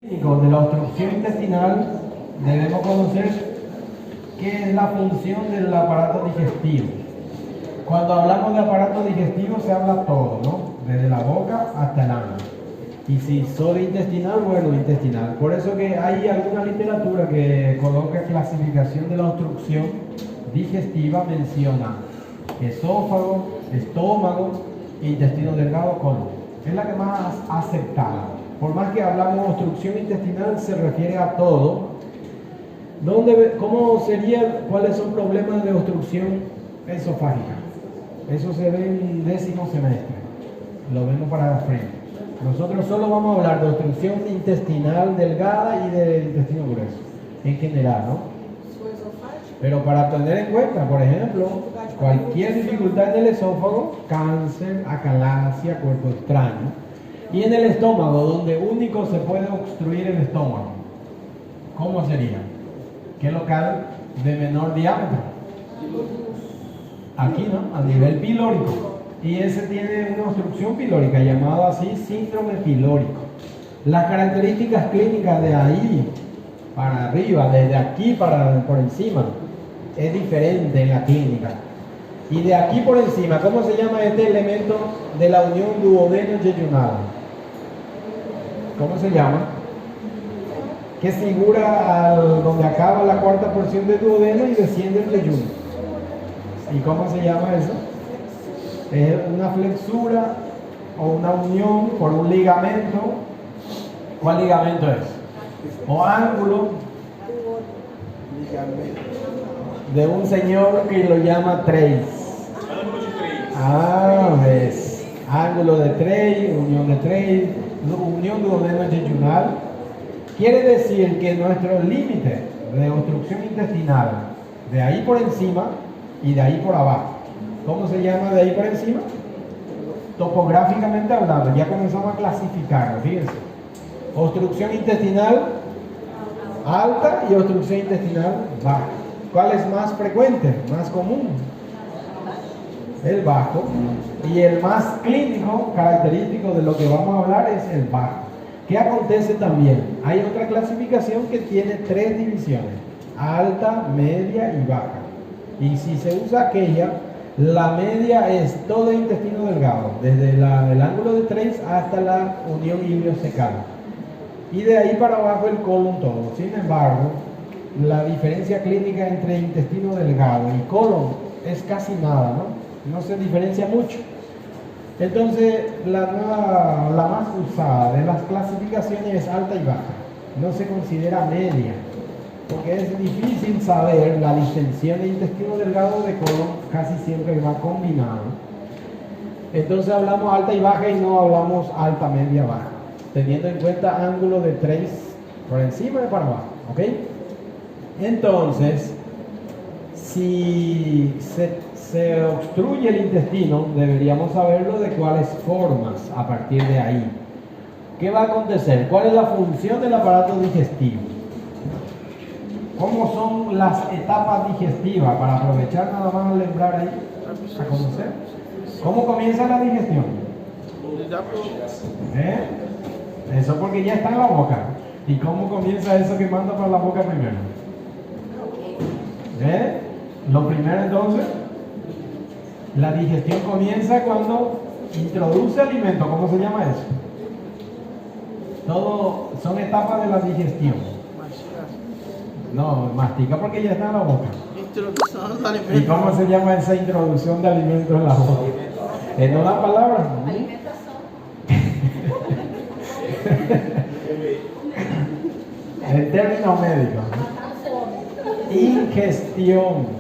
De la obstrucción intestinal debemos conocer qué es la función del aparato digestivo. Cuando hablamos de aparato digestivo se habla todo, ¿no? Desde la boca hasta el ano. Y si solo intestinal, bueno, intestinal. Por eso que hay alguna literatura que coloca clasificación de la obstrucción digestiva, menciona esófago, estómago, intestino delgado, colon. Es la que más aceptada. Por más que hablamos de obstrucción intestinal, se refiere a todo. ¿Cómo sería, cuáles son problemas de obstrucción esofágica? Eso se ve en 10º semestre. Lo vemos para la frente. Nosotros solo vamos a hablar de obstrucción intestinal delgada y de intestino grueso, en general, ¿no? Pero para tener en cuenta, por ejemplo, cualquier dificultad en el esófago, cáncer, acalasia, cuerpo extraño. Y en el estómago, donde único se puede obstruir el estómago, ¿cómo sería? ¿Qué local de menor diámetro? Aquí, ¿no? A nivel pilórico. Y ese tiene una obstrucción pilórica, llamado así síndrome pilórico. Las características clínicas de ahí para arriba, desde aquí por encima, es diferente en la clínica. Y de aquí por encima, ¿cómo se llama este elemento de la unión duodeno-yeyunal? ¿Cómo se llama? Que figura donde acaba la cuarta porción del duodeno y desciende el yeyuno. ¿Y cómo se llama eso? Es una flexura o una unión por un ligamento. ¿Cuál ligamento es? O ángulo de un señor que lo llama Treis. ¿Ves? Ángulo de Treis, unión de Treis, unión duodeno-yeyunal. Quiere decir que nuestro límite de obstrucción intestinal, de ahí por encima y de ahí por abajo. ¿Cómo se llama de ahí por encima? Topográficamente hablando, ya comenzamos a clasificarlo, fíjense. Obstrucción intestinal alta y obstrucción intestinal baja. ¿Cuál es más frecuente, más común? El bajo. Y el más clínico, característico de lo que vamos a hablar, es el bajo. ¿Qué acontece también? Hay otra clasificación que tiene 3 divisiones: alta, media y baja. Y si se usa aquella, la media es todo el intestino delgado, desde el ángulo de Treis hasta la unión iliocecal. Y de ahí para abajo el colon todo. Sin embargo, la diferencia clínica entre intestino delgado y colon es casi nada, ¿no? No se diferencia mucho. Entonces, la más usada de las clasificaciones es alta y baja. No se considera media, porque es difícil saber la distensión de intestino delgado de colon, casi siempre va combinado. Entonces hablamos alta y baja y no hablamos alta, media, baja, teniendo en cuenta ángulo de Treis por encima y para abajo, ¿ok? Entonces, si se obstruye el intestino, deberíamos saberlo de cuáles formas a partir de ahí. ¿Qué va a acontecer? ¿Cuál es la función del aparato digestivo? ¿Cómo son las etapas digestivas? Para aprovechar nada más a lembrar ahí, a conocer. ¿Cómo comienza la digestión? Eso porque ya está en la boca. ¿Y cómo comienza eso que manda para la boca primero? Lo primero entonces, la digestión comienza cuando introduce alimento. ¿Cómo se llama eso? Todo son etapas de la digestión. No, mastica porque ya está en la boca. Introducción de alimentos. ¿Y cómo se llama esa introducción de alimentos en la boca? ¿En una palabra? En términos médicos. Ingestión.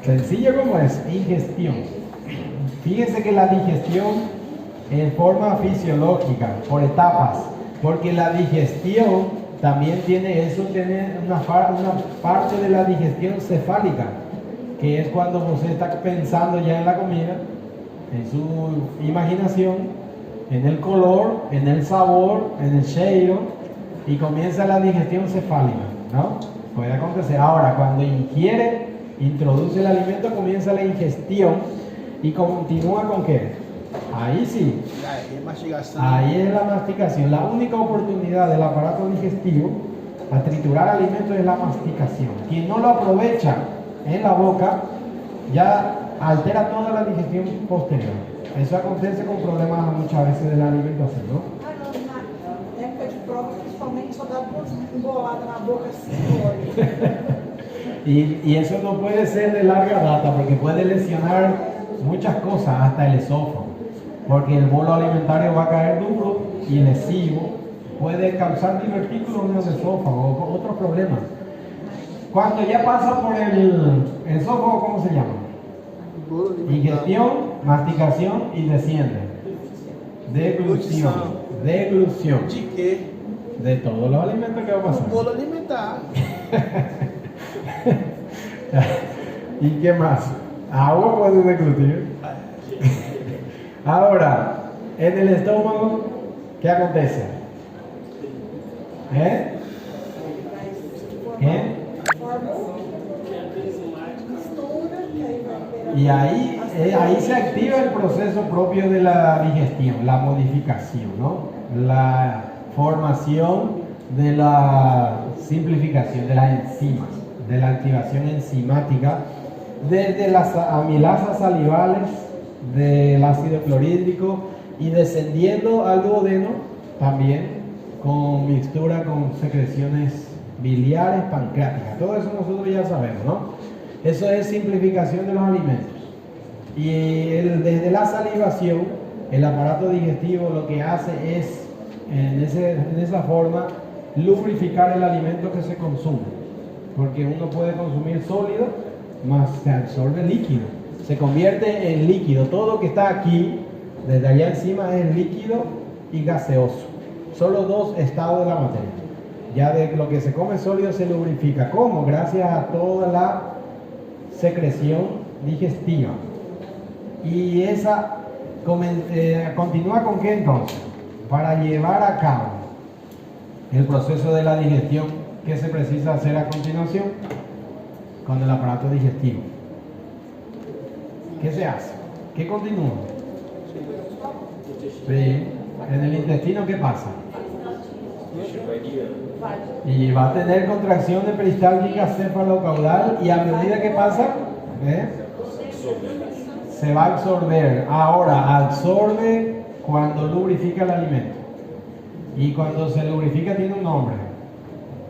Sencillo como es, ingestión. Fíjense que la digestión en forma fisiológica, por etapas, porque la digestión también tiene una parte de la digestión cefálica, que es cuando usted está pensando ya en la comida, en su imaginación, en el color, en el sabor, en el cheiro, y comienza la digestión cefálica, ¿no? Puede acontecer. Ahora, cuando introduce el alimento, comienza la ingestión y continúa con ¿qué? Ahí sí. Ahí es mastigación. Ahí es la masticación. La única oportunidad del aparato digestivo a triturar alimentos es la masticación. Quien no lo aprovecha en la boca ya altera toda la digestión posterior. Eso acontece con problemas muchas veces de la alimentación, ¿no? Na época de prova, principalmente, só dava umas emboladas na boca assim, olha. Y eso no puede ser de larga data porque puede lesionar muchas cosas, hasta el esófago. Porque el bolo alimentario va a caer duro y lesivo, puede causar divertículos en el esófago o otros problemas. Cuando ya pasa por el esófago, ¿cómo se llama? Digestión, masticación y desciende. Deglución. Deglución. De quê? De todos los alimentos que va a pasar. Bolo alimentar. ¿Y qué más? Agua puede deglutir. Ahora, en el estómago, ¿qué acontece? ¿Eh? ¿Qué? Y ahí se activa el proceso propio de la digestión, la modificación, ¿no? La formación de la simplificación de las enzimas, de la activación enzimática, desde las amilasas salivales, del ácido clorhídrico y descendiendo al duodeno también con mixtura con secreciones biliares, pancreáticas. Todo eso nosotros ya sabemos, ¿no? Eso es simplificación de los alimentos. Y desde la salivación, el aparato digestivo lo que hace es, en esa forma, lubrificar el alimento que se consume. Porque uno puede consumir sólido, más se absorbe líquido. Se convierte en líquido. Todo lo que está aquí, desde allá encima, es líquido y gaseoso. Solo dos estados de la materia. Ya de lo que se come sólido se lubrifica. ¿Cómo? Gracias a toda la secreción digestiva. Y esa continúa con qué entonces? Para llevar a cabo el proceso de la digestión, ¿qué se precisa hacer a continuación? Con el aparato digestivo. ¿Qué se hace? ¿Qué continúa? Sí. En el intestino, ¿qué pasa? Y va a tener contracción de peristáltica cefalocaudal y a medida que pasa, se va a absorber. Ahora, absorbe cuando lubrifica el alimento. Y cuando se lubrifica tiene un nombre,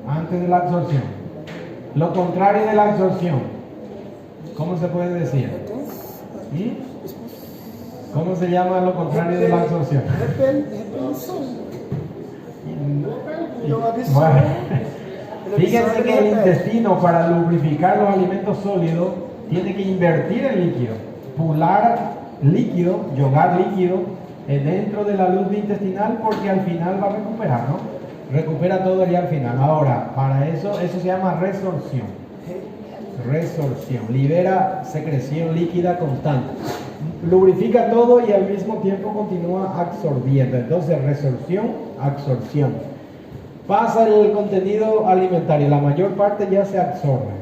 antes de la absorción. Lo contrario de la absorción, ¿cómo se puede decir? ¿Cómo se llama lo contrario de la absorción? Bueno, fíjense que el intestino, para lubrificar los alimentos sólidos, tiene que invertir el líquido, pular líquido, yogar líquido dentro de la luz intestinal, porque al final va a recuperar, ¿no? Recupera todo allá al final. Ahora, para eso se llama resorción. Resorción, libera secreción líquida constante. Lubrifica todo y al mismo tiempo continúa absorbiendo. Entonces, resorción, absorción. Pasa el contenido alimentario, la mayor parte ya se absorbe,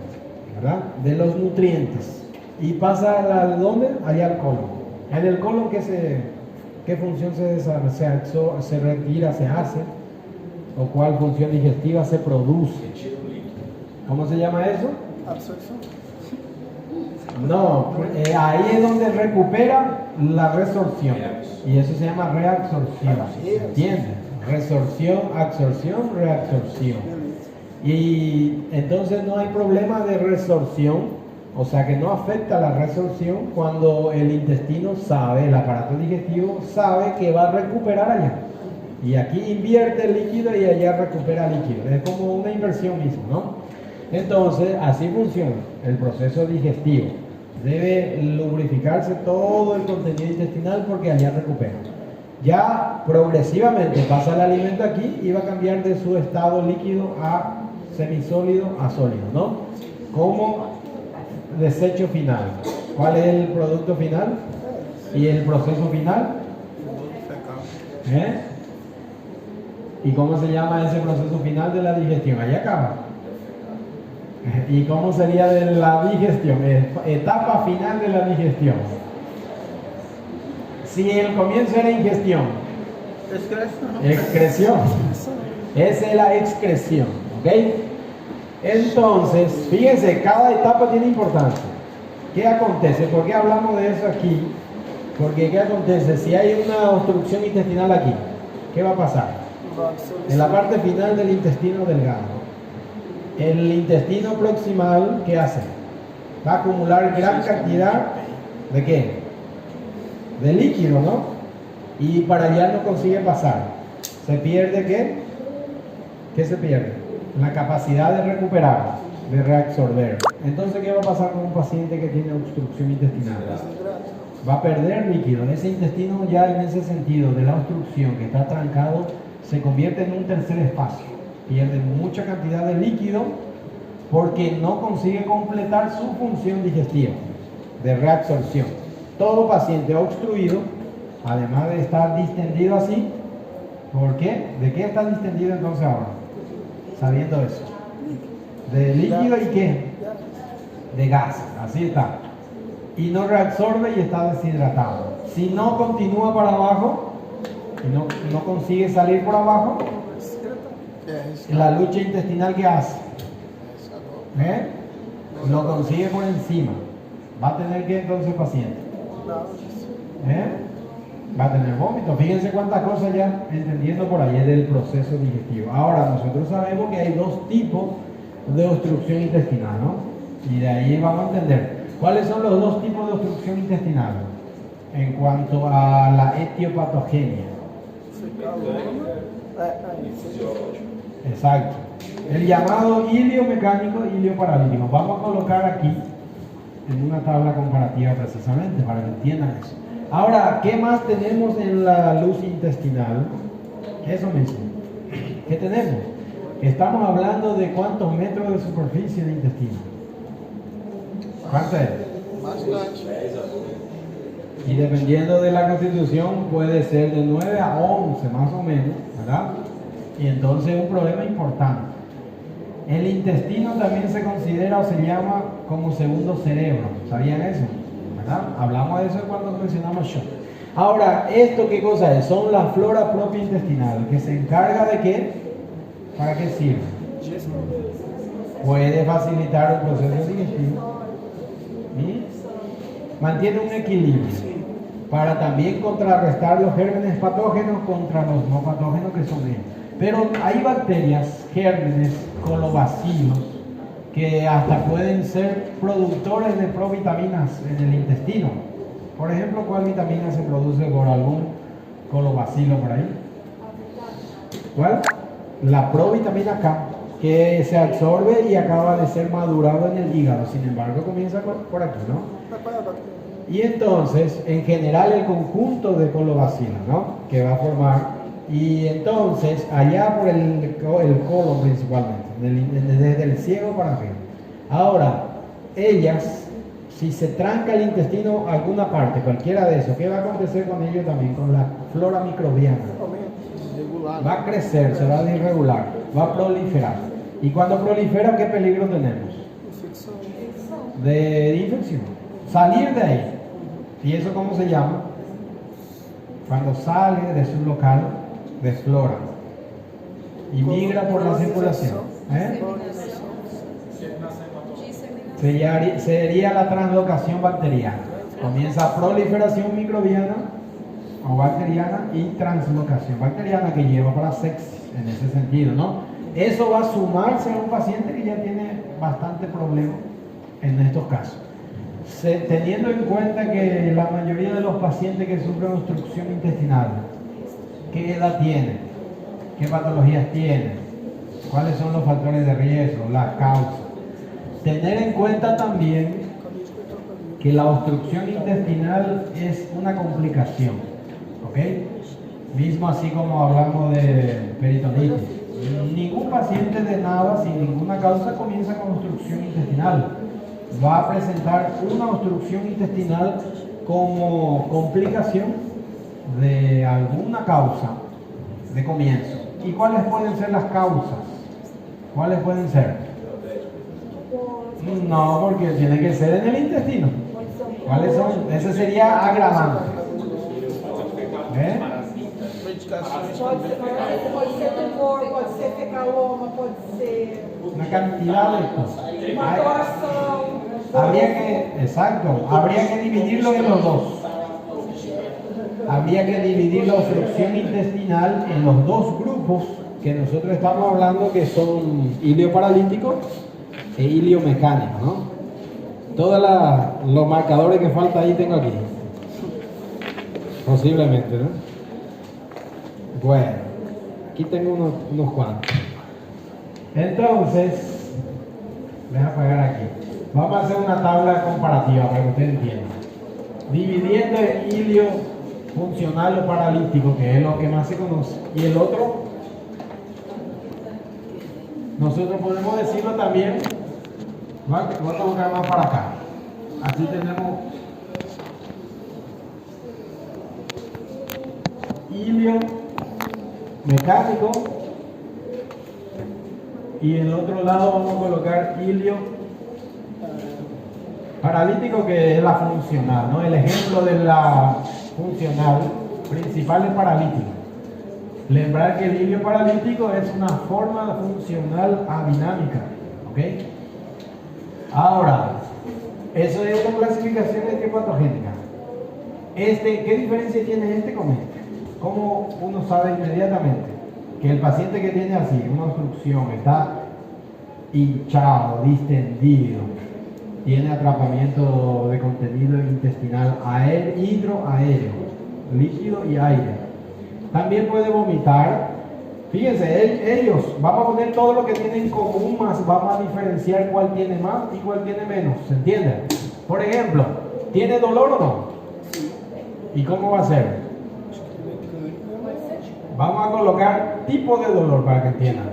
¿verdad? De los nutrientes. Y pasa ¿a dónde? Allá al colon. En el colon, ¿qué función se retira, se hace? ¿O cuál función digestiva se produce? ¿Cómo se llama eso? Absorción. No, ahí es donde recupera la resorción. Y eso se llama reabsorción. ¿Entiendes? Resorción, absorción, reabsorción. Y entonces no hay problema de resorción, o sea que no afecta la resorción cuando el intestino sabe, el aparato digestivo sabe que va a recuperar allá. Y aquí invierte el líquido y allá recupera líquido. Es como una inversión misma, ¿no? Entonces, así funciona el proceso digestivo. Debe lubrificarse todo el contenido intestinal porque allá recupera. Ya progresivamente pasa el alimento aquí y va a cambiar de su estado líquido a semisólido a sólido, ¿no? Como desecho final. ¿Cuál es el producto final? ¿Y el proceso final? ¿Y cómo se llama ese proceso final de la digestión? Ahí acaba. ¿Y cómo sería de la digestión? Etapa final de la digestión. Si el comienzo era ingestión, Excreción. excreción. Esa es la excreción, ¿ok? Entonces, fíjense, cada etapa tiene importancia. ¿Qué acontece? ¿Por qué hablamos de eso aquí? Porque ¿qué acontece? Si hay una obstrucción intestinal aquí, ¿qué va a pasar? En la parte final del intestino delgado, el intestino proximal, ¿qué hace? Va a acumular gran cantidad ¿de qué? De líquido, ¿no? Y para allá no consigue pasar. ¿Se pierde qué? ¿Qué se pierde? La capacidad de recuperar, de reabsorber. Entonces, ¿qué va a pasar con un paciente que tiene obstrucción intestinal? Va a perder líquido. Ese intestino ya en ese sentido de la obstrucción que está trancado se convierte en un tercer espacio. Pierde mucha cantidad de líquido porque no consigue completar su función digestiva de reabsorción. Todo paciente obstruido, además de estar distendido así, ¿por qué? ¿De qué está distendido entonces ahora? Sabiendo eso. ¿De líquido y qué? De gas, así está. Y no reabsorbe y está deshidratado. Si no continúa para abajo y no consigue salir por abajo, la lucha intestinal que hace, lo consigue por encima. Va a tener que entonces paciente, va a tener vómito. Fíjense cuántas cosas ya entendiendo por ahí del proceso digestivo. Ahora nosotros sabemos que hay dos tipos de obstrucción intestinal, ¿no? Y de ahí vamos a entender cuáles son los dos tipos de obstrucción intestinal en cuanto a la etiopatogenia. Exacto. El llamado ilio mecánico, ilio paralítico. Vamos a colocar aquí en una tabla comparativa precisamente para que entiendan eso. Ahora, ¿qué más tenemos en la luz intestinal? Eso mismo. ¿Qué tenemos? Estamos hablando de cuántos metros de superficie de intestino. ¿Cuánto es? Y dependiendo de la constitución puede ser de 9 a 11 más o menos, ¿verdad? Y entonces un problema importante. El intestino también se considera o se llama como segundo cerebro. ¿Sabían eso? ¿Verdad? Hablamos de eso cuando mencionamos shock. Ahora, ¿esto qué cosa es? Son la flora propia intestinal, que se encarga de qué? ¿Para qué sirve? Puede facilitar el proceso digestivo. Mantiene un equilibrio para también contrarrestar los gérmenes patógenos contra los no patógenos que son ellos. Pero hay bacterias, gérmenes, colobacilos, que hasta pueden ser productores de provitaminas en el intestino. Por ejemplo, ¿cuál vitamina se produce por algún colobacilo por ahí? ¿Cuál? La provitamina K, que se absorbe y acaba de ser madurado en el hígado. Sin embargo, comienza por aquí, ¿no? Y entonces, en general, el conjunto de colobacilos, ¿no? Que va a formar. Y entonces, allá por el colon principalmente, desde el ciego para arriba. Ahora, ellas, si se tranca el intestino alguna parte, cualquiera de esos, ¿qué va a acontecer con ellos también? Con la flora microbiana. Va a crecer, se va a desregular, va a proliferar. Y cuando prolifera, ¿qué peligro tenemos? De infección. Salir de ahí. ¿Y eso cómo se llama? Cuando sale de su local, desflora y migra por la circulación. Sería la translocación bacteriana. Comienza proliferación microbiana o bacteriana y translocación bacteriana que lleva para sepsis en ese sentido, ¿no? Eso va a sumarse a un paciente que ya tiene bastante problema en estos casos. Teniendo en cuenta que la mayoría de los pacientes que sufren obstrucción intestinal, ¿qué edad tienen? ¿Qué patologías tienen? ¿Cuáles son los factores de riesgo? Las causas. Tener en cuenta también que la obstrucción intestinal es una complicación, ¿ok? Mismo así como hablamos de peritonitis. Ningún paciente de nada, sin ninguna causa, comienza con obstrucción intestinal. Va a presentar una obstrucción intestinal como complicación de alguna causa de comienzo. ¿Y cuáles pueden ser las causas? ¿Cuáles pueden ser? No, porque tiene que ser en el intestino. ¿Cuáles son? Ese sería agravante. Medicações Pode também. ser tumor, pode ser fecaloma, pode ser Una cantidad de cosas. uma doação. Habría que dividirlo en los dos. Habría que dividir la obstrucción intestinal en los dos grupos que nosotros estamos hablando, que son ilio paralítico e ilio mecánico, ¿no? Todos los marcadores que falta ahí tengo aquí. Posiblemente, ¿no? Bueno, aquí tengo unos cuantos. Entonces, voy a apagar aquí. Vamos a hacer una tabla comparativa para que usted entienda. Dividiendo el ilio funcional o paralítico, que es lo que más se conoce, y el otro, nosotros podemos decirlo también. Voy a colocar más para acá. Así tenemos ilio mecánico y en el otro lado vamos a colocar ilio paralítico, que es la funcional, ¿no? El ejemplo de la funcional principal es paralítico. Lembrar que el ilio paralítico es una forma funcional adinámica, ¿ok? Ahora, eso es una clasificación etiopatogénica. ¿Qué diferencia tiene este con este? ¿Cómo uno sabe inmediatamente que el paciente que tiene así una obstrucción está hinchado, distendido, tiene atrapamiento de contenido intestinal hidroaéreo, líquido y aire? También puede vomitar. Fíjense, ellos, vamos a poner todo lo que tienen en común, más vamos a diferenciar cuál tiene más y cuál tiene menos, ¿se entiende? Por ejemplo, ¿tiene dolor o no? ¿Y cómo va a ser? Vamos a colocar tipo de dolor para que entiendan.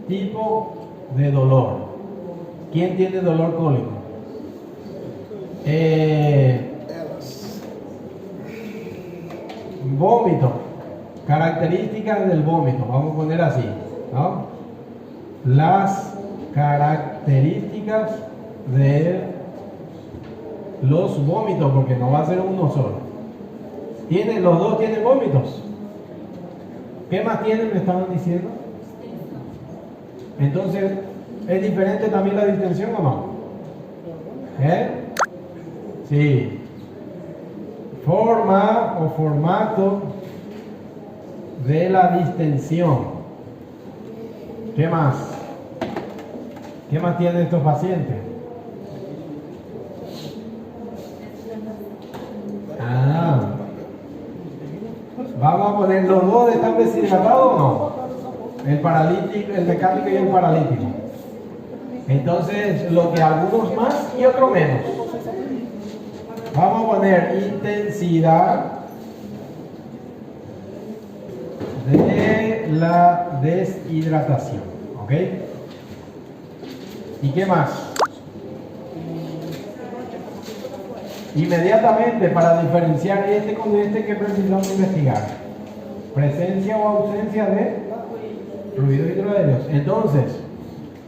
Tipo de dolor. ¿Quién tiene dolor cólico? Vómito. Características del vómito. Vamos a poner así, ¿no? Las características de los vómitos, porque no va a ser uno solo. Los dos tienen vómitos. ¿Qué más tienen? Me estaban diciendo. Entonces, ¿es diferente también la distensión o no? Sí. Forma o formato de la distensión. ¿Qué más? ¿Qué más tienen estos pacientes? Vamos a poner, ¿los dos están deshidratados o no? El paralítico, el mecánico y el paralítico. Entonces, lo que algunos más y otros menos. Vamos a poner intensidad de la deshidratación, ¿ok? ¿Y qué más? Inmediatamente, para diferenciar este con este, ¿qué precisamos investigar? Presencia o ausencia de ruidos hidroaéreos. Entonces,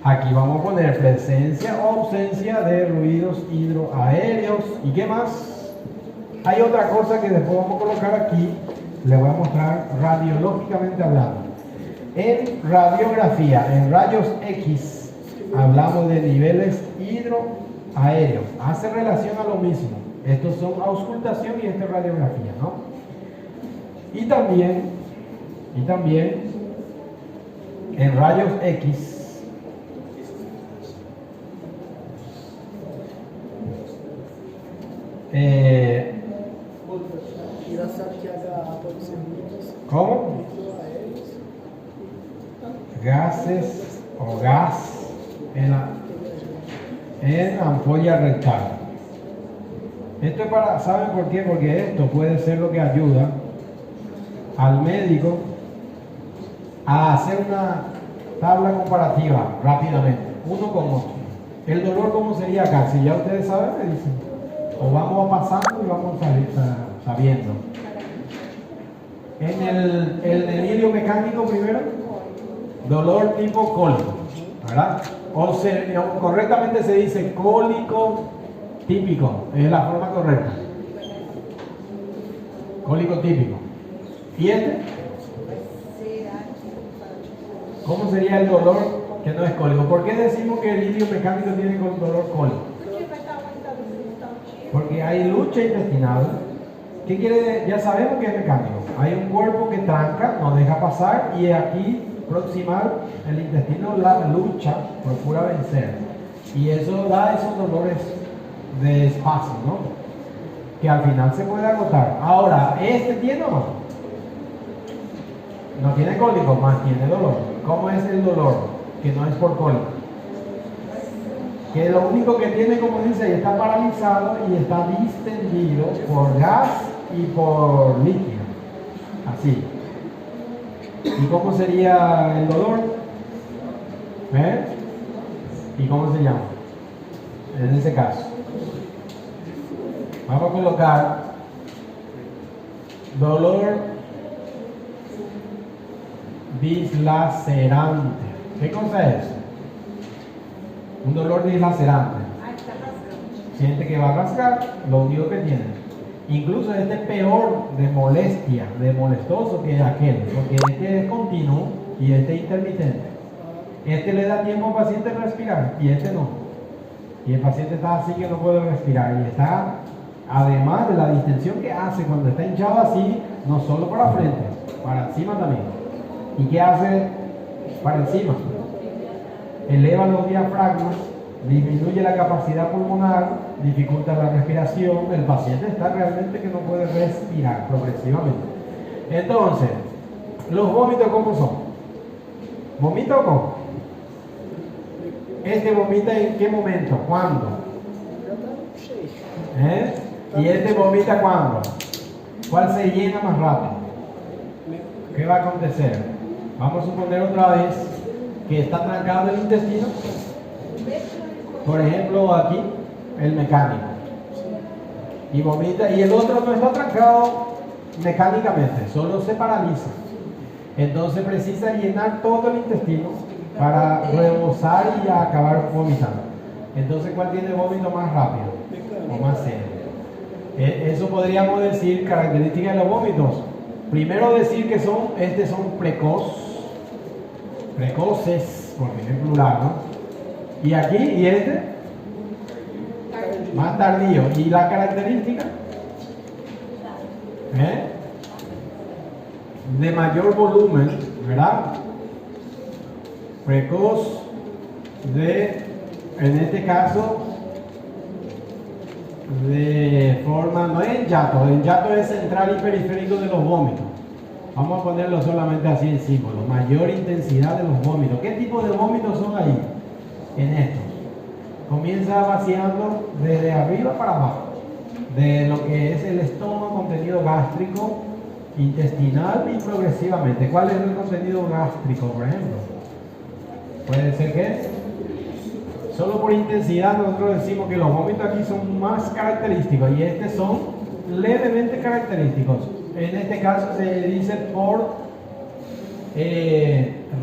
aquí vamos a poner presencia o ausencia de ruidos hidroaéreos. ¿Y qué más? Hay otra cosa que después vamos a colocar aquí. Le voy a mostrar radiológicamente hablando. En radiografía, en rayos X, hablamos de niveles hidroaéreos. Hace relación a lo mismo. Estos son auscultación y esta es radiografía, ¿no? Y también en rayos X ¿cómo? Gases o gas en ampolla rectal. Esto es para, ¿saben por qué? Porque esto puede ser lo que ayuda al médico a hacer una tabla comparativa rápidamente, uno con otro. El dolor, ¿cómo sería acá? Si ya ustedes saben, me dicen. O vamos pasando y vamos sabiendo. En el ilio mecánico primero, dolor tipo cólico, ¿verdad? O correctamente se dice cólico típico, es la forma correcta. Cólico típico. ¿Y este? ¿Cómo sería el dolor que no es cólico? ¿Por qué decimos que el ilirio mecánico tiene dolor cólico? Porque hay lucha intestinal. ¿Qué quiere decir? Ya sabemos que es mecánico. Hay un cuerpo que tranca, no deja pasar, y aquí proximal el intestino la lucha, procura vencer. Y eso da esos dolores de espacio, ¿no? Que al final se puede agotar. Ahora, ¿este tiene o no? No tiene cólico, más tiene dolor. ¿Cómo es el dolor? Que no es por cólico. Que lo único que tiene, como dice, está paralizado y está distendido por gas y por líquido. Así. ¿Y cómo sería el dolor? ¿Eh? ¿Y cómo se llama? En ese caso. Vamos a colocar dolor dislacerante. ¿Qué cosa es? Un dolor dislacerante. Siente que va a rasgar, lo único que tiene. Incluso este es peor de molestia, de molestoso que aquel, porque este es continuo y este es intermitente. Este le da tiempo al paciente a respirar y este no. Y el paciente está así que no puede respirar y está, además de la distensión que hace cuando está hinchado así, no solo para frente, para encima también. ¿Y qué hace para encima? Eleva los diafragmas, disminuye la capacidad pulmonar, dificulta la respiración, el paciente está realmente que no puede respirar progresivamente. Entonces, ¿los vómitos cómo son? ¿Vomita o cómo? ¿Este vomita en qué momento? ¿Cuándo? ¿Y este vomita cuándo? ¿Cuál se llena más rápido? ¿Qué va a acontecer? Vamos a suponer otra vez que está trancado el intestino. Por ejemplo, aquí, el mecánico. Y vomita, y el otro no está trancado mecánicamente, solo se paraliza. Entonces precisa llenar todo el intestino para rebosar y acabar vomitando. Entonces, ¿cuál tiene vómito más rápido o más serio? Eso podríamos decir, características de los vómitos. Primero decir que son precoces, porque es plural, ¿no? Y aquí, y este, más tardío. ¿Y la característica? De mayor volumen, ¿verdad? Precoz en este caso, de forma, no es el yato es central y periférico de los vómitos. Vamos a ponerlo solamente así en símbolo, mayor intensidad de los vómitos. ¿Qué tipo de vómitos son ahí? En estos. Comienza vaciando desde arriba para abajo, de lo que es el estómago, contenido gástrico, intestinal y progresivamente. ¿Cuál es el contenido gástrico, por ejemplo? Puede ser que solo por intensidad nosotros decimos que los vómitos aquí son más característicos y estos son levemente característicos. En este caso se dice por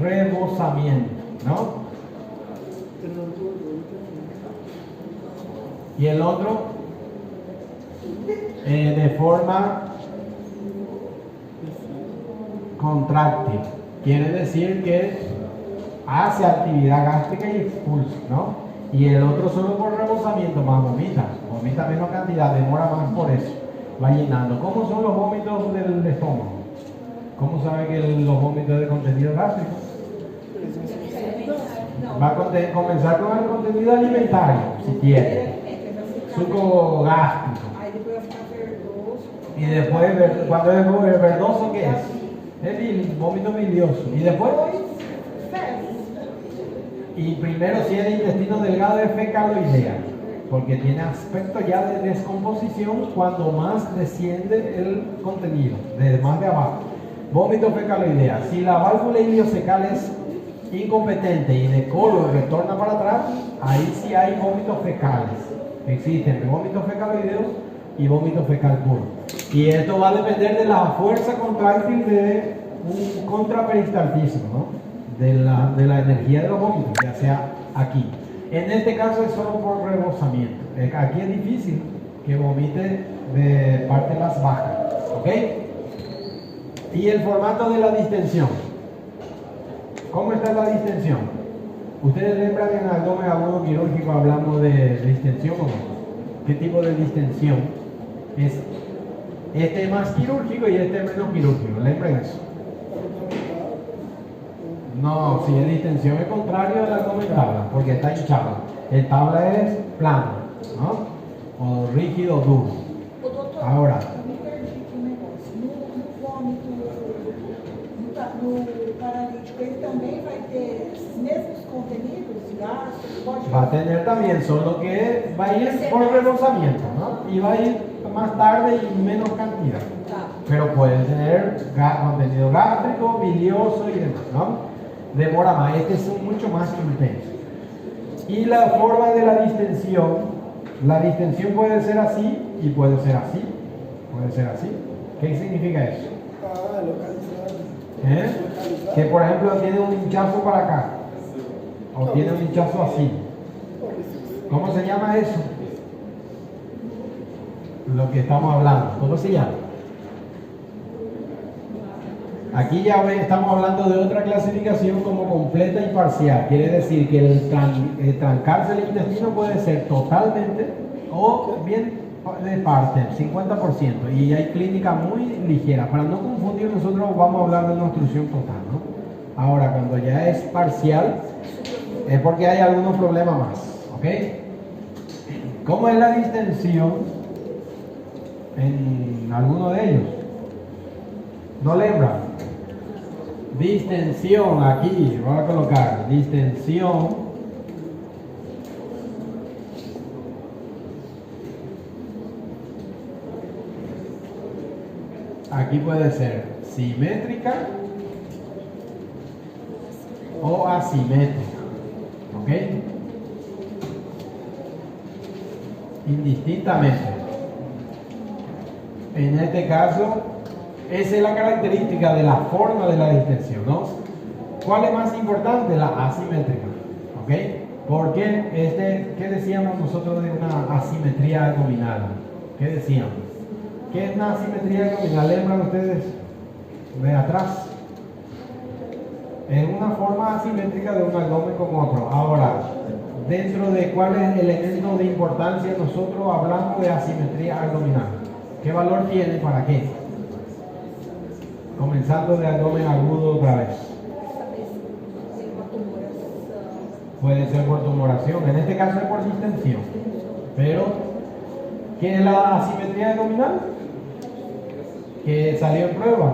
rebosamiento, ¿no? Y el otro de forma contráctil, quiere decir que hace actividad gástrica y expulsa, ¿no? Y el otro solo por rebosamiento, más vomita menos cantidad, demora más por eso, va llenando. ¿Cómo son los vómitos del estómago? ¿Cómo sabe que los vómitos de contenido gástrico? Va a comenzar con el contenido alimentario, si tiene suco gástrico, y después cuando es verdoso, ¿qué es? Es vómito bilioso, y después y primero, si es de intestino delgado, es fecaloidea, porque tiene aspecto ya de descomposición cuando más desciende el contenido, de más de abajo. Vómito fecaloidea. Si la válvula ileocecal es incompetente y de colon retorna para atrás, ahí sí hay vómitos fecales. Existen vómitos fecaloideos y vómito fecal puro. Y esto va a depender de la fuerza contráctil de un contraperistaltismo, ¿no? De la energía de los vómitos, ya sea aquí. En este caso es solo por rebosamiento. Aquí es difícil que vomite de partes más bajas, ¿ok? ¿Ok? Y el formato de la distensión. ¿Cómo está la distensión? ¿Ustedes lembran en abdomen agudo quirúrgico hablamos de distensión o no? ¿Qué tipo de distensión es? Este es más quirúrgico y este es menos quirúrgico. ¿Lembran eso? No, si es distensión es contrario al abdomen tabla, porque está hinchado. El tabla es plano, ¿no? O rígido o duro. Ô, doutor, Ahora. eu me perdi aqui um negócio. No vômito, no paralítico, ele também vai ter esses mesmos contenidos, gases, pode... Va a tener también, solo que va a ir por rebosamiento, ¿no? Y va a ir más tarde y menos cantidad. Tá. Pero puede tener contenido gástrico, bilioso y demás, ¿no? Demora más, este es mucho más intenso. Y la forma de la distensión puede ser así y puede ser así. Puede ser así. ¿Qué significa eso? ¿Eh? Que por ejemplo tiene un hinchazo para acá. O tiene un hinchazo así. ¿Cómo se llama eso? Lo que estamos hablando. ¿Cómo se llama? Aquí ya estamos hablando de otra clasificación como completa y parcial. Quiere decir que el trancarse del intestino puede ser totalmente o bien de parte, 50%. Y hay clínica muy ligera. Para no confundir, nosotros vamos a hablar de una obstrucción total, ¿no? Ahora, cuando ya es parcial, es porque hay algunos problemas más. ¿Ok? ¿Cómo es la distensión en alguno de ellos? ¿No lembran? Distensión, aquí, voy a colocar distensión. Aquí puede ser simétrica o asimétrica, ¿ok? Indistintamente. En este caso, esa es la característica de la forma de la distensión, ¿no? ¿Cuál es más importante? La asimétrica, ¿ok? Porque ¿qué decíamos nosotros de una asimetría abdominal? ¿Qué decíamos? ¿Qué es una asimetría abdominal? ¿Lembran ustedes de atrás? Es una forma asimétrica de un abdomen como otro. Ahora, dentro de cuál es el elemento de importancia, nosotros hablamos de asimetría abdominal. ¿Qué valor tiene? ¿Para qué? Comenzando de abdomen agudo otra vez. Puede ser por tumoración, en este caso es por distensión. Pero, ¿qué es la asimetría abdominal? Que salió en prueba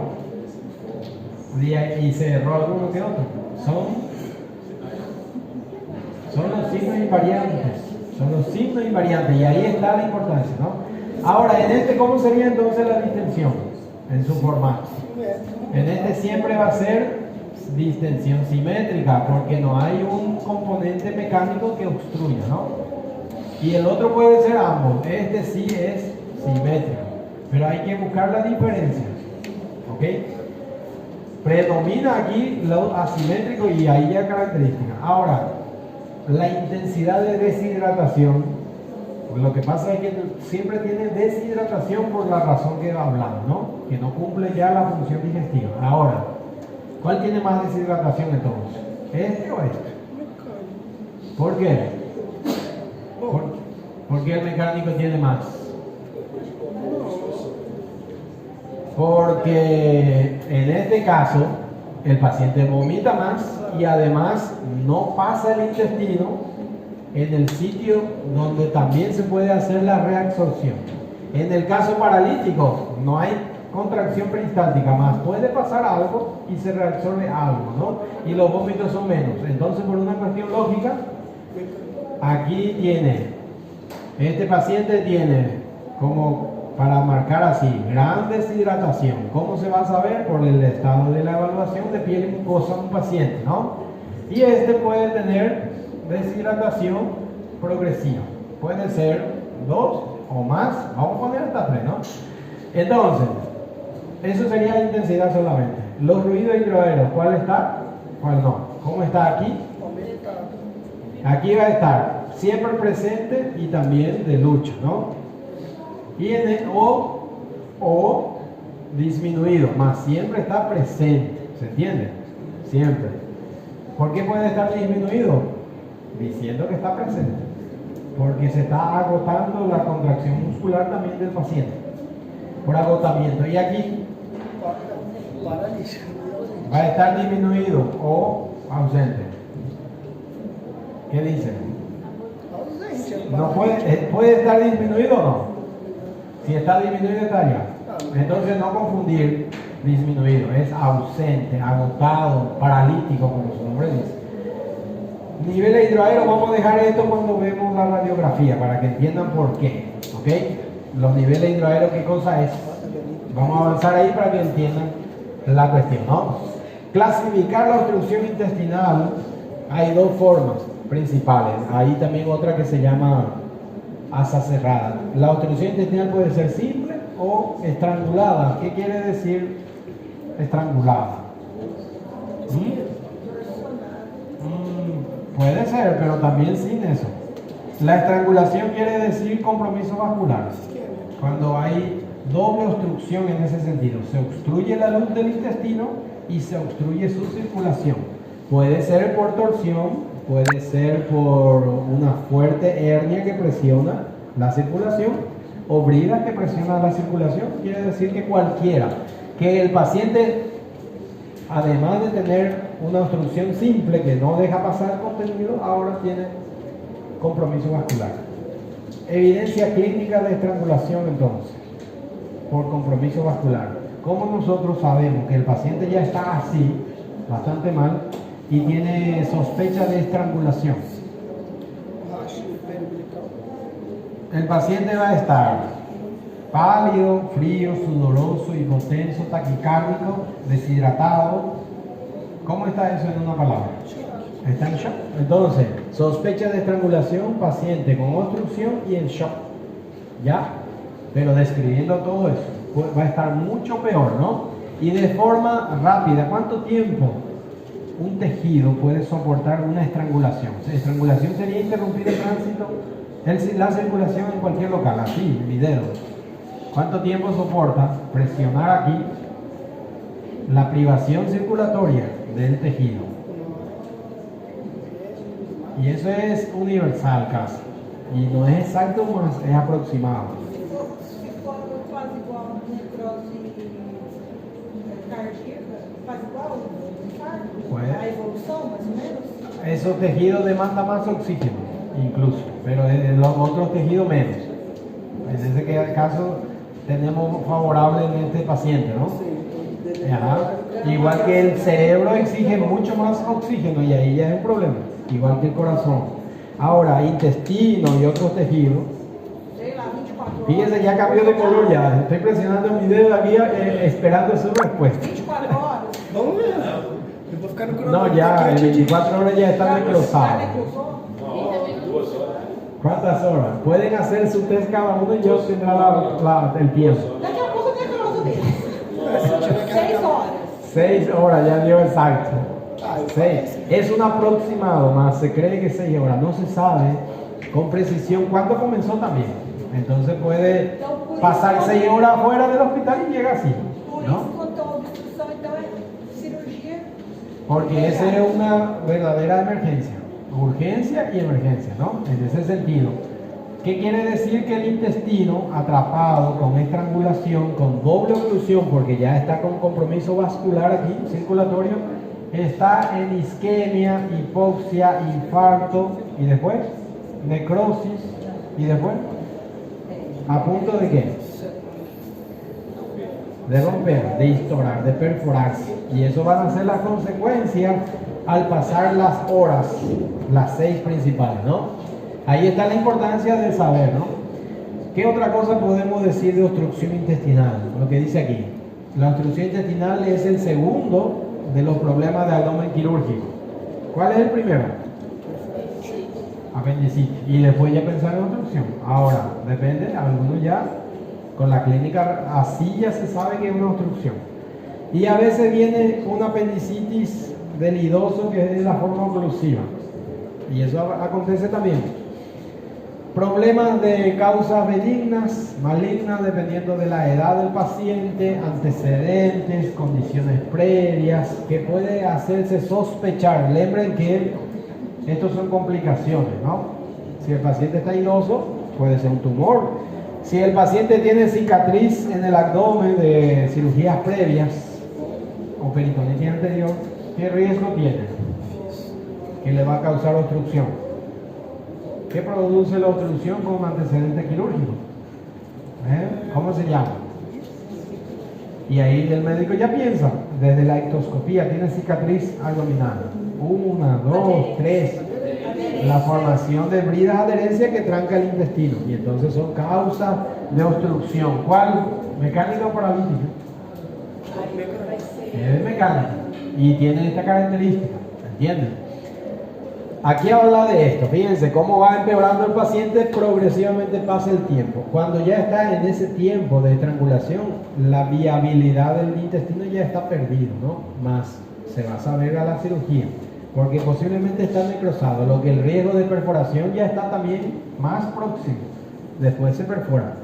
y se erró alguno que otro. Son los signos invariantes. Son los signos invariantes y ahí está la importancia, ¿no? Ahora, ¿cómo sería entonces la distensión? En su formato. En este siempre va a ser distensión simétrica porque no hay un componente mecánico que obstruya, ¿no? Y el otro puede ser ambos. Este sí es simétrico, pero hay que buscar la diferencia, ¿ok? Predomina aquí lo asimétrico y ahí ya característica. Ahora, la intensidad de deshidratación, pues lo que pasa es que siempre tiene deshidratación por la razón que hablamos, ¿no? Que no cumple ya la función digestiva. Ahora, ¿cuál tiene más deshidratación entonces? ¿Este o este? ¿Por qué? ¿Por qué el mecánico tiene más? Porque en este caso el paciente vomita más y además no pasa el intestino en el sitio donde también se puede hacer la reabsorción. En el caso paralítico no hay contracción peristáltica, más puede pasar algo y se reabsorbe algo, ¿no? Y los vómitos son menos. Entonces, por una cuestión lógica, aquí este paciente tiene como para marcar así, gran deshidratación. ¿Cómo se va a saber? Por el estado de la evaluación de piel y mucosa de un paciente, ¿no? Y este puede tener deshidratación progresiva. Puede ser 2 o más, vamos a poner hasta 3, ¿no? Entonces, eso sería la intensidad solamente. Los ruidos hidroaéreos, ¿cuál está? ¿Cuál no? ¿Cómo está aquí? Aquí va a estar siempre presente y también de lucha, ¿no? Y disminuido, más siempre está presente. ¿Se entiende? Siempre. ¿Por qué puede estar disminuido? Diciendo que está presente. Porque se está agotando la contracción muscular también del paciente. Por agotamiento. Y aquí va a estar disminuido o ausente. ¿Qué dicen? No puede estar disminuido o no. Si está disminuido estaría. Entonces no confundir disminuido, es ausente, agotado, paralítico, como su nombre dice. Niveles hidroaéreos, vamos a dejar esto cuando vemos la radiografía para que entiendan por qué. ¿Ok? Los niveles hidroaéreos, ¿qué cosa es? Vamos a avanzar ahí para que entiendan la cuestión, ¿no? Clasificar la obstrucción intestinal, hay dos formas principales. Hay también otra que se llama asa cerrada. La obstrucción intestinal puede ser simple o estrangulada. ¿Qué quiere decir estrangulada? Puede ser, pero también sin eso. La estrangulación quiere decir compromiso vascular. Cuando hay doble obstrucción en ese sentido, se obstruye la luz del intestino y se obstruye su circulación. Puede ser por torsión, puede ser por una fuerte hernia que presiona la circulación o bridas que presionan la circulación. Quiere decir que cualquiera, que el paciente, además de tener una obstrucción simple que no deja pasar contenido, ahora tiene compromiso vascular. Evidencia clínica de estrangulación entonces, por compromiso vascular. ¿Cómo nosotros sabemos que el paciente ya está así, bastante mal, y tiene sospecha de estrangulación? El paciente va a estar pálido, frío, sudoroso, hipotenso, taquicárdico, deshidratado. ¿Cómo está eso en una palabra? Está en shock. Entonces, sospecha de estrangulación, paciente con obstrucción y en shock. ¿Ya? Pero describiendo todo eso, pues va a estar mucho peor, ¿no? Y de forma rápida, ¿cuánto tiempo un tejido puede soportar una estrangulación? Estrangulación sería interrumpir el tránsito, la circulación en cualquier local, así, mi dedo. ¿Cuánto tiempo soporta presionar aquí la privación circulatoria del tejido? Y eso es universal casi. Y no es exacto, más es aproximado. Se for quase igual a necrose cardíaca, faz igual ao infarto? A evolução, mais ou menos? Esos tejidos demandan más oxígeno, incluso, pero en los otros tejidos menos. En ese caso tenemos favorable en este paciente, ¿no? Ajá. Igual que el cerebro exige mucho más oxígeno y ahí ya es un problema, igual que el corazón. Ahora, intestino y otros tejidos. Fíjense, ya cambió de color ya. Estoy presionando mi dedo aquí esperando su respuesta. 24 horas. Vamos ver. No, ya, en 24 horas ya está necrosado. ¿Cuántas horas? Pueden hacer su test cada uno y yo tendré el tiempo. Daqui a pouco eu necroso dele. 6 horas. 6 horas, ya dio exacto. 6. Es un aproximado, más se cree que 6 horas. No se sabe con precisión cuándo comenzó también. Entonces puede pasar 6 horas fuera del hospital y llega así, Por ¿no? isso, quando a obstrução, então é cirurgia. Porque esa es una verdadera emergencia. Urgencia y emergencia, ¿no? En ese sentido. ¿Qué quiere decir? Que el intestino atrapado con estrangulación, con doble oclusión, porque ya está con compromiso vascular aquí, circulatorio, está en isquemia, hipoxia, infarto y después necrosis y después a punto de qué? De romper, de historar, de perforarse. Y eso van a ser las consecuencias al pasar las horas, las 6 principales, ¿no? Ahí está la importancia de saber, ¿no? ¿Qué otra cosa podemos decir de obstrucción intestinal? Lo que dice aquí. La obstrucción intestinal es el segundo de los problemas de abdomen quirúrgico. ¿Cuál es el primero? Apendicitis. Y después ya pensar en obstrucción. Ahora, depende, algunos ya, con la clínica así ya se sabe que es una obstrucción. Y a veces viene una apendicitis del idoso que es de la forma oclusiva. Y eso acontece también. Problemas de causas benignas, malignas, dependiendo de la edad del paciente, antecedentes, condiciones previas, que puede hacerse sospechar. Recuerden que estos son complicaciones, ¿no? Si el paciente está idoso, puede ser un tumor. Si el paciente tiene cicatriz en el abdomen de cirugías previas o peritonitis anterior, ¿qué riesgo tiene? Que le va a causar obstrucción. ¿Qué produce la obstrucción con antecedente quirúrgico? ¿Cómo se llama? Y ahí el médico ya piensa, desde la ectoscopía, tiene cicatriz abdominal. 1, 2, 3. La formación de bridas adherencia que tranca el intestino. Y entonces son causas de obstrucción. ¿Cuál? Mecánica o paralítica. Es mecánica. Y tiene esta característica. ¿Entienden? Aquí habla de esto, fíjense cómo va empeorando el paciente, progresivamente pasa el tiempo. Cuando ya está en ese tiempo de estrangulación, la viabilidad del intestino ya está perdido, ¿no? Más se va a saber a la cirugía, porque posiblemente está necrosado, lo que el riesgo de perforación ya está también más próximo. Después se perfora.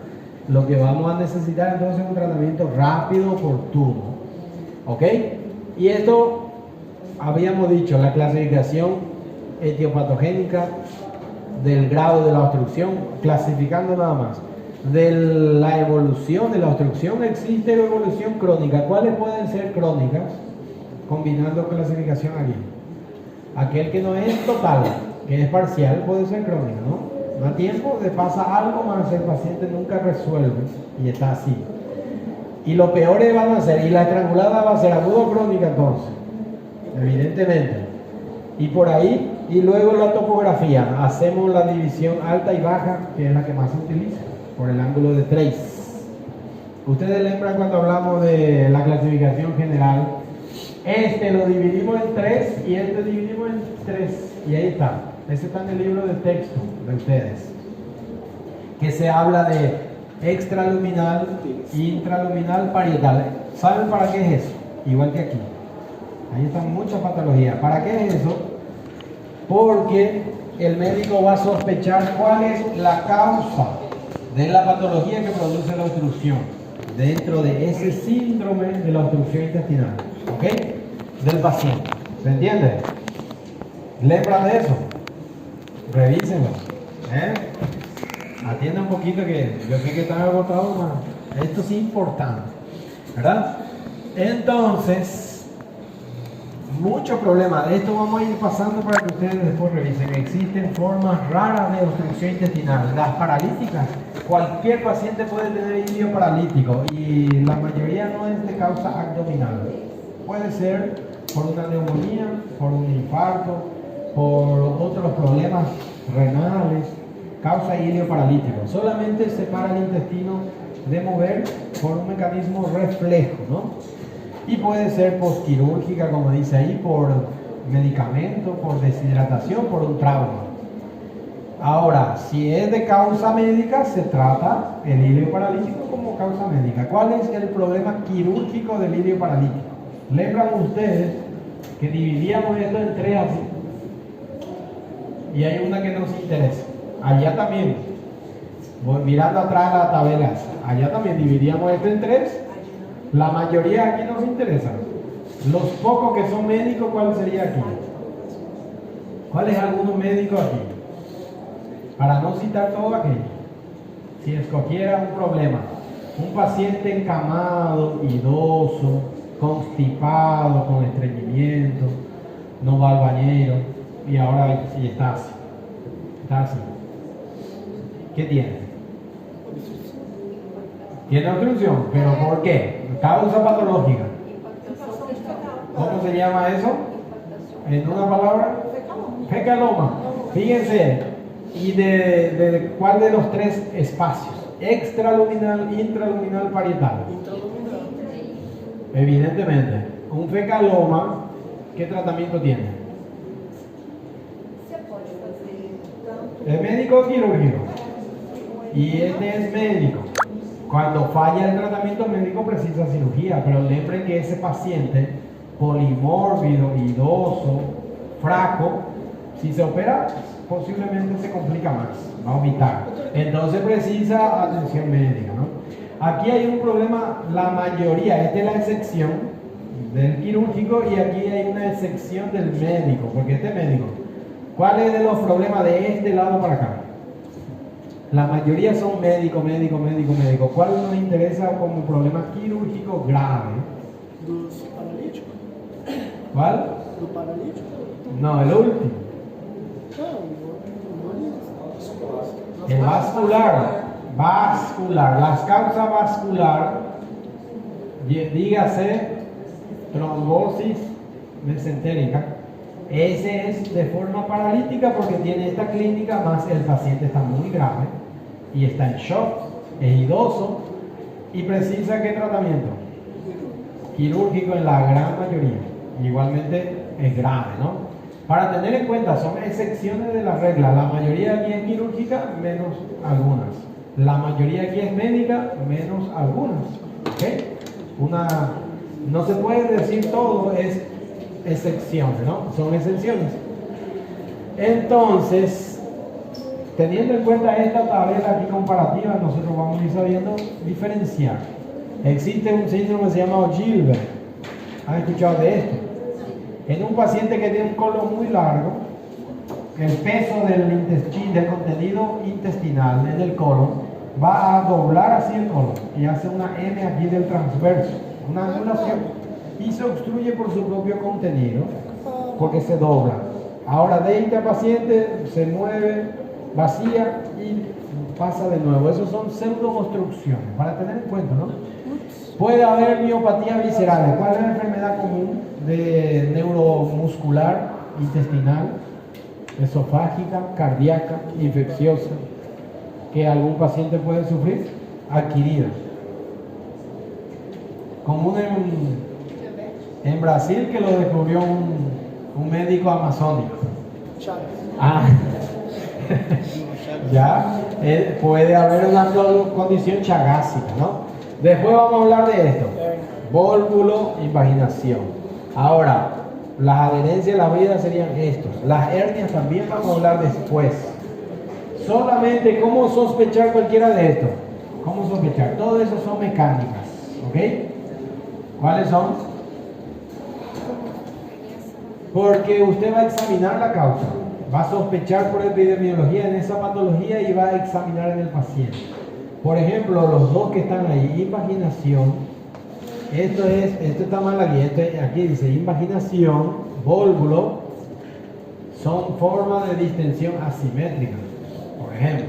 Lo que vamos a necesitar entonces es un tratamiento rápido, oportuno. ¿Ok? Y esto, habíamos dicho, la clasificación etiopatogénica del grado de la obstrucción, clasificando nada más. De la evolución de la obstrucción existe la evolución crónica. ¿Cuáles pueden ser crónicas? Combinando clasificación aquí. Aquel que no es total, que es parcial, puede ser crónica, ¿no? Da tiempo, le pasa algo más, el paciente nunca resuelve y está así. Y lo peor van a ser, y la estrangulada va a ser agudo crónica entonces, evidentemente. Y por ahí, y luego la topografía, hacemos la división alta y baja, que es la que más se utiliza, por el ángulo de trace. Ustedes lembran cuando hablamos de la clasificación general, este lo dividimos en 3 y este dividimos en 3, y ahí está. Ese está en el libro de texto de ustedes, que se habla de extraluminal, intraluminal, parietal. ¿Saben para qué es eso? Igual que aquí. Ahí están muchas patologías. ¿Para qué es eso? Porque el médico va a sospechar cuál es la causa de la patología que produce la obstrucción dentro de ese síndrome de la obstrucción intestinal, ¿ok? Del paciente. ¿Se entiende? ¿Lembran de eso? Revísenlo. Atiendan un poquito que yo sé que están agotados, más. Esto es importante, ¿verdad? Entonces, muchos problemas. De esto vamos a ir pasando para que ustedes después revisen. Existen formas raras de obstrucción intestinal. Las paralíticas. Cualquier paciente puede tener ilio paralítico y la mayoría no es de causa abdominal. Puede ser por una neumonía, por un infarto, por otros problemas renales, causa ilio paralítico. Solamente se para el intestino de mover por un mecanismo reflejo, ¿no? Y puede ser postquirúrgica, como dice ahí, por medicamento, por deshidratación, por un trauma. Ahora, si es de causa médica, se trata el ilio paralítico como causa médica. ¿Cuál es el problema quirúrgico del ilio paralítico? Lembran ustedes que dividíamos esto en 3 así. Y hay una que nos interesa. Allá también, mirando atrás las tabelas, allá también dividíamos esto en 3. La mayoría aquí nos interesa. Los pocos que son médicos, ¿cuál sería aquí? ¿Cuál es alguno médico aquí? Para no citar todo aquello. Si escogiera un problema, un paciente encamado, idoso, constipado, con estreñimiento, no va al bañero y ahora sí está así. Está así. ¿Qué tiene? Tiene obstrucción, ¿pero por qué? Causa patológica. ¿Cómo se llama eso? En una palabra, fecaloma. Fíjense, ¿y de cuál de los 3 espacios? Extraluminal, intraluminal, parietal. Evidentemente, un fecaloma, ¿qué tratamiento tiene? ¿Es médico o quirúrgico? Y este es médico. Cuando falla el tratamiento médico precisa cirugía, pero recuerden que ese paciente polimórbido, idoso, fraco, Si se opera, posiblemente se complica más, va a vomitar. Entonces precisa atención médica, ¿no? Aquí hay un problema, la mayoría, esta es la excepción del quirúrgico y aquí hay una excepción del médico, porque este médico, ¿cuál es de los problemas de este lado para acá? La mayoría son médico. ¿Cuál nos interesa como problema quirúrgico grave? Dos paralíticos. ¿Cuál? Do paralítico? No, el último. El vascular, las causas vascular, dígase trombosis mesentérica. Ese es de forma paralítica porque tiene esta clínica, más el paciente está muy grave y está en shock, es idoso y precisa ¿qué tratamiento? Quirúrgico en la gran mayoría. Igualmente es grave, ¿no? Para tener en cuenta, son excepciones de la regla. La mayoría aquí es quirúrgica, menos algunas. La mayoría aquí es médica, menos algunas. ¿Ok? No se puede decir todo, es excepciones, ¿no? Son excepciones. Entonces, teniendo en cuenta esta tabla aquí comparativa, nosotros vamos a ir sabiendo diferenciar. Existe un síndrome que se llama Gilbert. ¿Han escuchado de esto? En un paciente que tiene un colon muy largo, el peso del contenido intestinal en el colon va a doblar así el colon y hace una M aquí del transverso, una angulación, y se obstruye por su propio contenido porque se dobla. Ahora de este paciente se mueve, vacía y pasa de nuevo. Esos son pseudo-obstrucciones, para tener en cuenta, ¿no? Puede haber miopatía visceral. ¿Cuál es la enfermedad común de neuromuscular, intestinal, esofágica, cardíaca, infecciosa, que algún paciente puede sufrir? Adquirida. Común en Brasil, que lo descubrió un médico amazónico. Chagas. Ah, ya, puede haber una condición chagásica, ¿no? Después vamos a hablar de esto. Vólvulo, invaginación. Ahora, las adherencias a la vida serían estos. Las hernias también vamos a hablar después. Solamente cómo sospechar cualquiera de estos. ¿Cómo sospechar? Todo eso son mecánicas. ¿Ok? ¿Cuáles son? Porque usted va a examinar la causa. Va a sospechar por epidemiología en esa patología y va a examinar en el paciente. Por ejemplo, los dos que están ahí, invaginación, esto está mal aquí dice invaginación, vólvulo, son formas de distensión asimétrica, por ejemplo,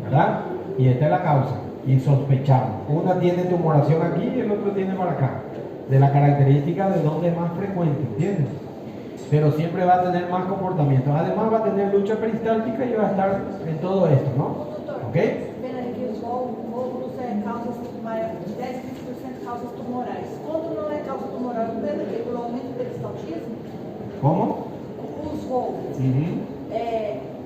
¿verdad? Y esta es la causa, y sospechamos. Una tiene tumoración aquí y el otro tiene para acá, de la característica de dónde es más frecuente, ¿entiendes? Pero siempre va a tener más comportamiento. Además va a tener lucha peristáltica y va a estar en todo esto, ¿no? ¿Ok? Módulos causas, 10-15% causas tumorais. Quando não é causa tumoral, não tem pelo aumento do peristaltismo? ¿Cómo? Os rótulos.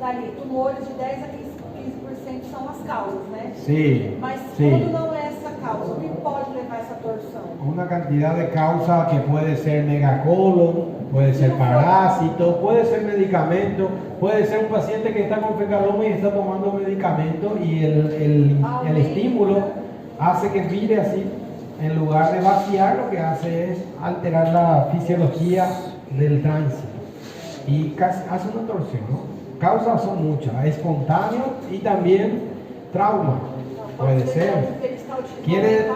Tá ali, tumores de 10 a 15% são as causas, né? Sí. Mas sí. quando não é essa causa, o que pode levar a essa torção? Una cantidad de causas que puede ser megacolon, puede ser parásito, puede ser medicamento, puede ser un paciente que está con fecaloma y está tomando medicamento y el estímulo hace que vire así. En lugar de vaciar, lo que hace es alterar la fisiología del tránsito y casi hace una torsión, ¿no? Causas son muchas, espontáneo y también trauma, puede ser. ¿Quiere?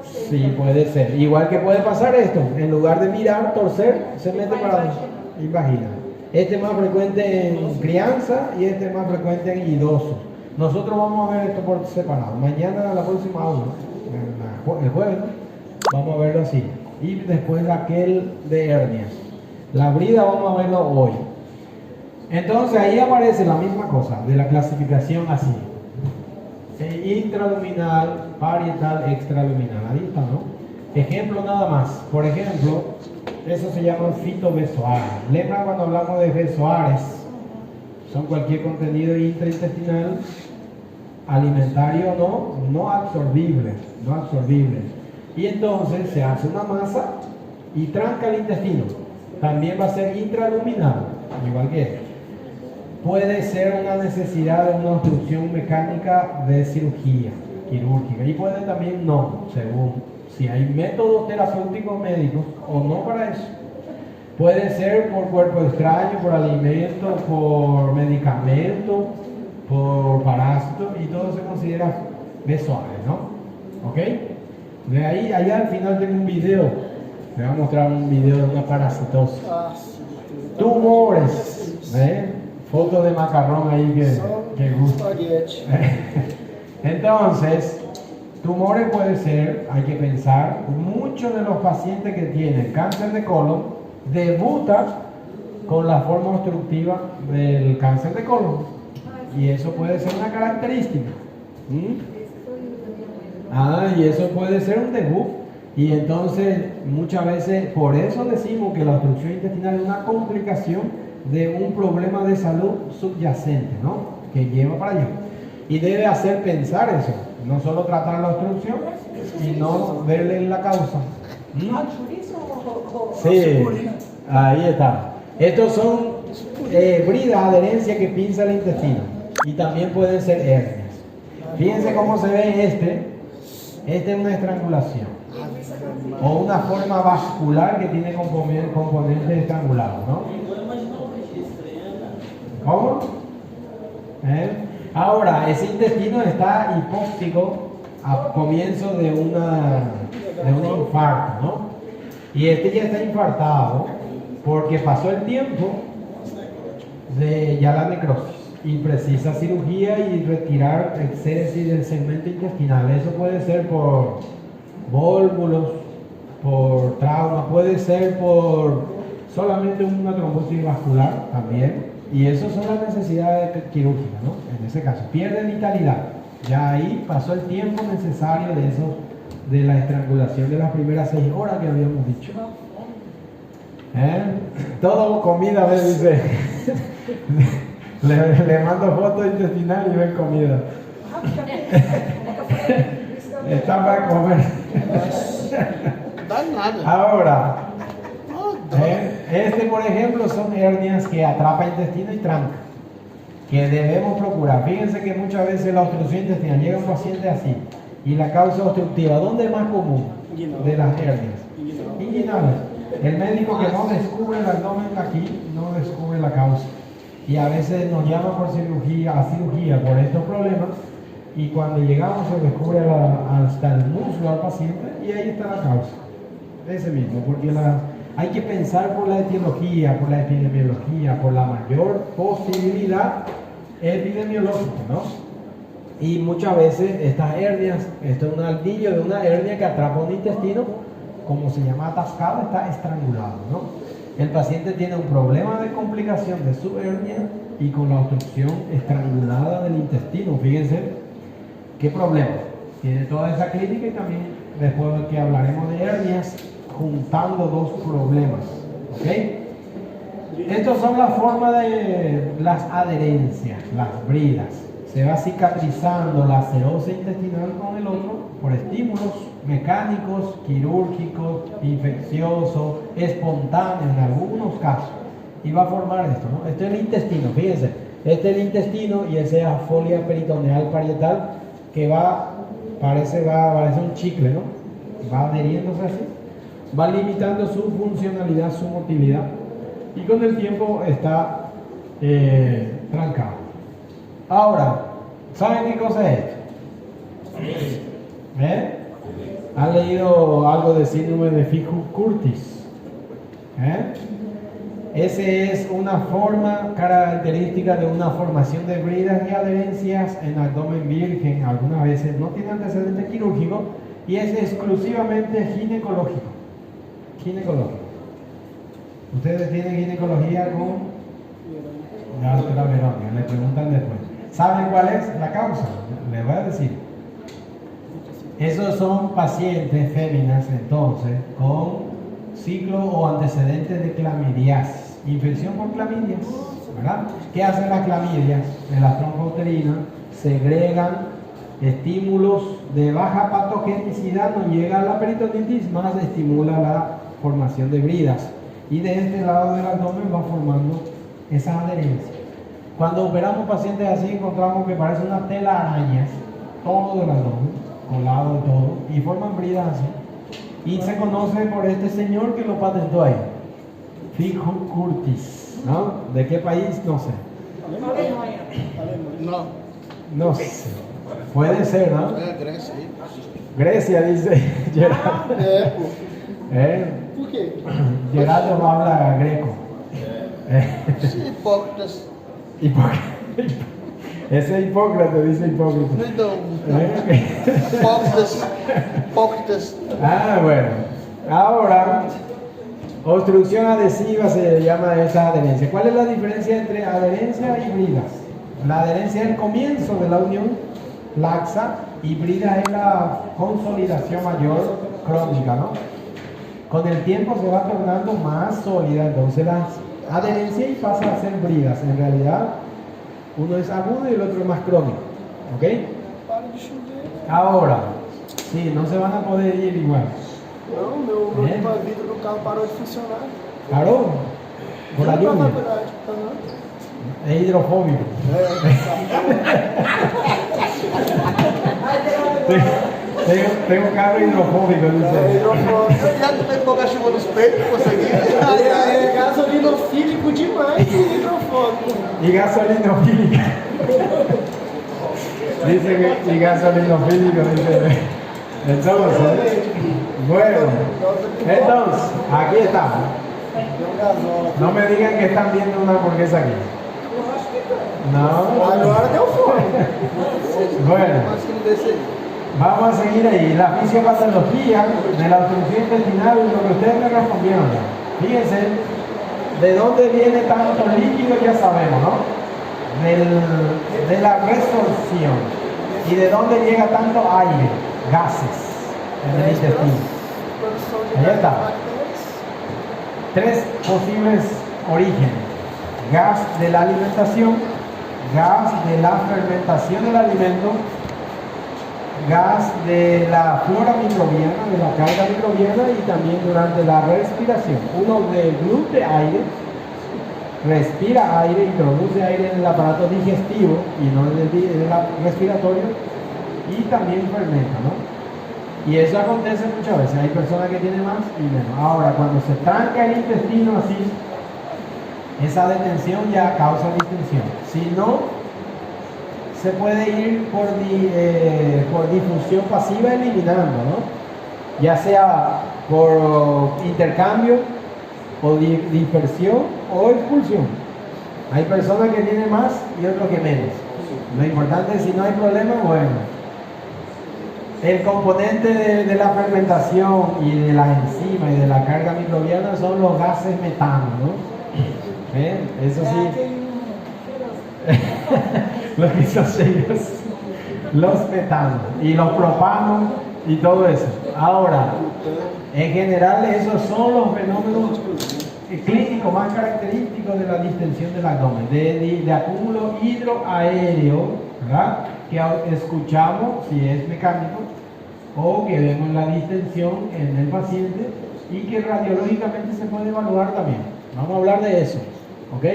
Sí, puede ser. Igual que puede pasar esto, en lugar de mirar, torcer, se mete para invagina. Este es más frecuente en crianza y este es más frecuente en idosos. Nosotros vamos a ver esto por separado. Mañana, la próxima aula, el jueves, vamos a verlo así. Y después aquel de hernias. La brida vamos a verlo hoy. Entonces ahí aparece la misma cosa, de la clasificación así. Intraluminal, parietal, extraluminal. Ahí está, ¿no? Ejemplo nada más. Por ejemplo, eso se llama fitobezoares. ¿Lembran cuando hablamos de bezoares? Son cualquier contenido intraintestinal, alimentario no absorbible. Y entonces se hace una masa y tranca el intestino. También va a ser intraluminal, igual que esto. puede ser una necesidad de una obstrucción mecánica de cirugía quirúrgica y puede también no, según si hay métodos terapéuticos médicos o no para eso. Puede ser por cuerpo extraño, por alimento, por medicamento, por parásito y todo se considera visuales, ¿no? ¿Ok? De ahí, allá al final tengo un video. Te voy a mostrar un video de una parasitosis. Ah, sí. Tumores. Fotos de macarrón ahí que gusta. Espaguete. Entonces, tumores puede ser, hay que pensar, muchos de los pacientes que tienen cáncer de colon debutan con la forma obstructiva del cáncer de colon. Y eso puede ser una característica. Y eso puede ser un debut. Y entonces, muchas veces, por eso decimos que la obstrucción intestinal es una complicación de un problema de salud subyacente, ¿no? Que lleva para allá. Y debe hacer pensar eso, no solo tratar la obstrucción, sino verle la causa. Sí, ahí está. Estos son bridas, adherencias que pinza el intestino. Y también pueden ser hernias. Fíjense cómo se ve este. Este es una estrangulación. O una forma vascular que tiene componentes estrangulados, ¿no? ¿Cómo? Ahora, ese intestino está hipóxico a comienzo de un infarto, ¿no? Y este ya está infartado porque pasó el tiempo de ya la necrosis y precisa cirugía y retirar excesos del segmento intestinal. Eso puede ser por vólvulos, por trauma, puede ser por solamente una trombosis vascular también. Y eso son las necesidades quirúrgicas, ¿no? En ese caso, pierde vitalidad. Ya ahí pasó el tiempo necesario de eso, de la estrangulación de las primeras 6 horas que habíamos dicho. Todo comida, ¿ves? Dice. le mando foto intestinal y ven comida. Está para comer. Ahora, este por ejemplo son hernias que atrapa intestino y tranca, que debemos procurar. Fíjense que muchas veces la obstrucción intestinal llega a un paciente así y la causa obstructiva, ¿dónde es más común de las hernias? Inguinales. El médico que no descubre el abdomen aquí no descubre la causa y a veces nos llama por cirugía por estos problemas y cuando llegamos se descubre hasta el muslo al paciente y ahí está la causa. Ese mismo, porque hay que pensar por la etiología, por la epidemiología, por la mayor posibilidad epidemiológica, ¿no? Y muchas veces estas hernias, esto es un aldillo de una hernia que atrapa un intestino, como se llama atascado, está estrangulado, ¿no? El paciente tiene un problema de complicación de su hernia y con la obstrucción estrangulada del intestino. Fíjense qué problema. Tiene toda esa clínica y también después que hablaremos de hernias, juntando dos problemas, ¿ok? Estas son las formas de las adherencias, las bridas. Se va cicatrizando la serosis intestinal con el otro por estímulos mecánicos, quirúrgicos, infecciosos, espontáneos en algunos casos. Y va a formar esto, ¿no? Este es el intestino, fíjense. Este es el intestino y esa es la folia peritoneal parietal que parece un chicle, ¿no? Va adheriéndose así. Va limitando su funcionalidad, su motilidad y con el tiempo está trancado. Ahora, ¿saben qué cosa es esto? ¿Han leído algo de síndrome de Ficus-Curtis? Ese es una forma característica de una formación de bridas y adherencias en abdomen virgen. Algunas veces no tiene antecedente quirúrgico y es exclusivamente ginecológico. Ustedes tienen ginecología con la doctora Verónica, le preguntan después. ¿Saben cuál es la causa? Les voy a decir. Esos son pacientes féminas entonces con ciclo o antecedentes de clamidiasis, infección por clamidias, ¿verdad? ¿Qué hacen las clamidias? En la trompa uterina segregan estímulos de baja patogenicidad, no llega a la peritonitis, más estimula la formación de bridas y de este lado del abdomen va formando esas adherencias. Cuando operamos pacientes así, encontramos que parece una tela arañas, todo el abdomen, colado y todo, y forman bridas así. Y se conoce por este señor que lo patentó ahí, Phil Curtis, ¿no? ¿De qué país? No sé. Alemanha. No. No sé. Puede ser, ¿no? É, Grécia aí. Grecia, dice Gerardo. É, pô. ¿Eh? Por quê? Gerardo no habla greco. Os hipócritas. Ese es Hipócrates, dice Hipócrates. Então, ¿Eh? hipócritas. Ah, bueno. Ahora, obstrucción adhesiva se llama esa adherencia. ¿Cuál es la diferencia entre adherencia y bridas? La adherencia es el comienzo de la unión laxa y bridas es la consolidación mayor crónica, ¿no? Con el tiempo se va tornando más sólida, entonces la adherencia y pasa a ser bridas. En realidad, uno es agudo y el otro es más crónico, ¿ok? Para de chover. Ahora, sí, no se van a poder ir igual. Não, meu limpa-vidro do carro parou de funcionar. ¿Paró? Por la Não, na lluvia. verdade. Aham. Es hidrofóbico. Tengo carro hidrofóbico, É, dice. hidrofóbico. Já tem pouca chuva nos peitos, consegui. É gasolinofílico demais e hidrofóbico. Y gasolinofílico. Dice que y gasolinofílico, dice. Entonces, bueno, entonces, aquí estamos. Deu gasola. No me digan que están viendo una hamburguesa aquí. No. Agora deu fome. Bueno. Mas que não desce aí. Vamos a seguir ahí. La fisiopatología de la obstrucción intestinal, lo que ustedes me respondieron. Fíjense, de dónde viene tanto líquido ya sabemos, ¿no? De la resorción. ¿Y de dónde llega tanto aire? Gases en el intestino. Produção de Aí tá. bactérias. Tres posibles orígenes. Gas de la alimentación, gas de la fermentación del alimento, gas de la flora microbiana, de la carga microbiana y también durante la respiración. Uno deglute aire, respira aire, introduce aire en el aparato digestivo y no en el respiratorio y también fermenta, ¿no? Y eso acontece muchas veces. Hay personas que tienen más y menos. Ahora, cuando se tranca el intestino así, esa detención ya causa distensión. Si no, se puede ir por difusión pasiva eliminando, ¿no? Ya sea por intercambio o dispersión o expulsión. Hay personas que tienen más y otros que menos. Lo importante es si no hay problema, bueno. El componente de la fermentación y de la enzima y de la carga microbiana son los gases metanos, ¿no? Eso sí. Los que son serios, los metanos y los propanos y todo eso. Ahora, en general esos son los fenómenos clínicos más característicos de la distensión del abdomen, de acúmulo hidroaéreo, ¿verdad? Que escuchamos si es mecánico o que vemos la distensión en el paciente y que radiológicamente se puede evaluar también. Vamos a hablar de eso, ¿ok?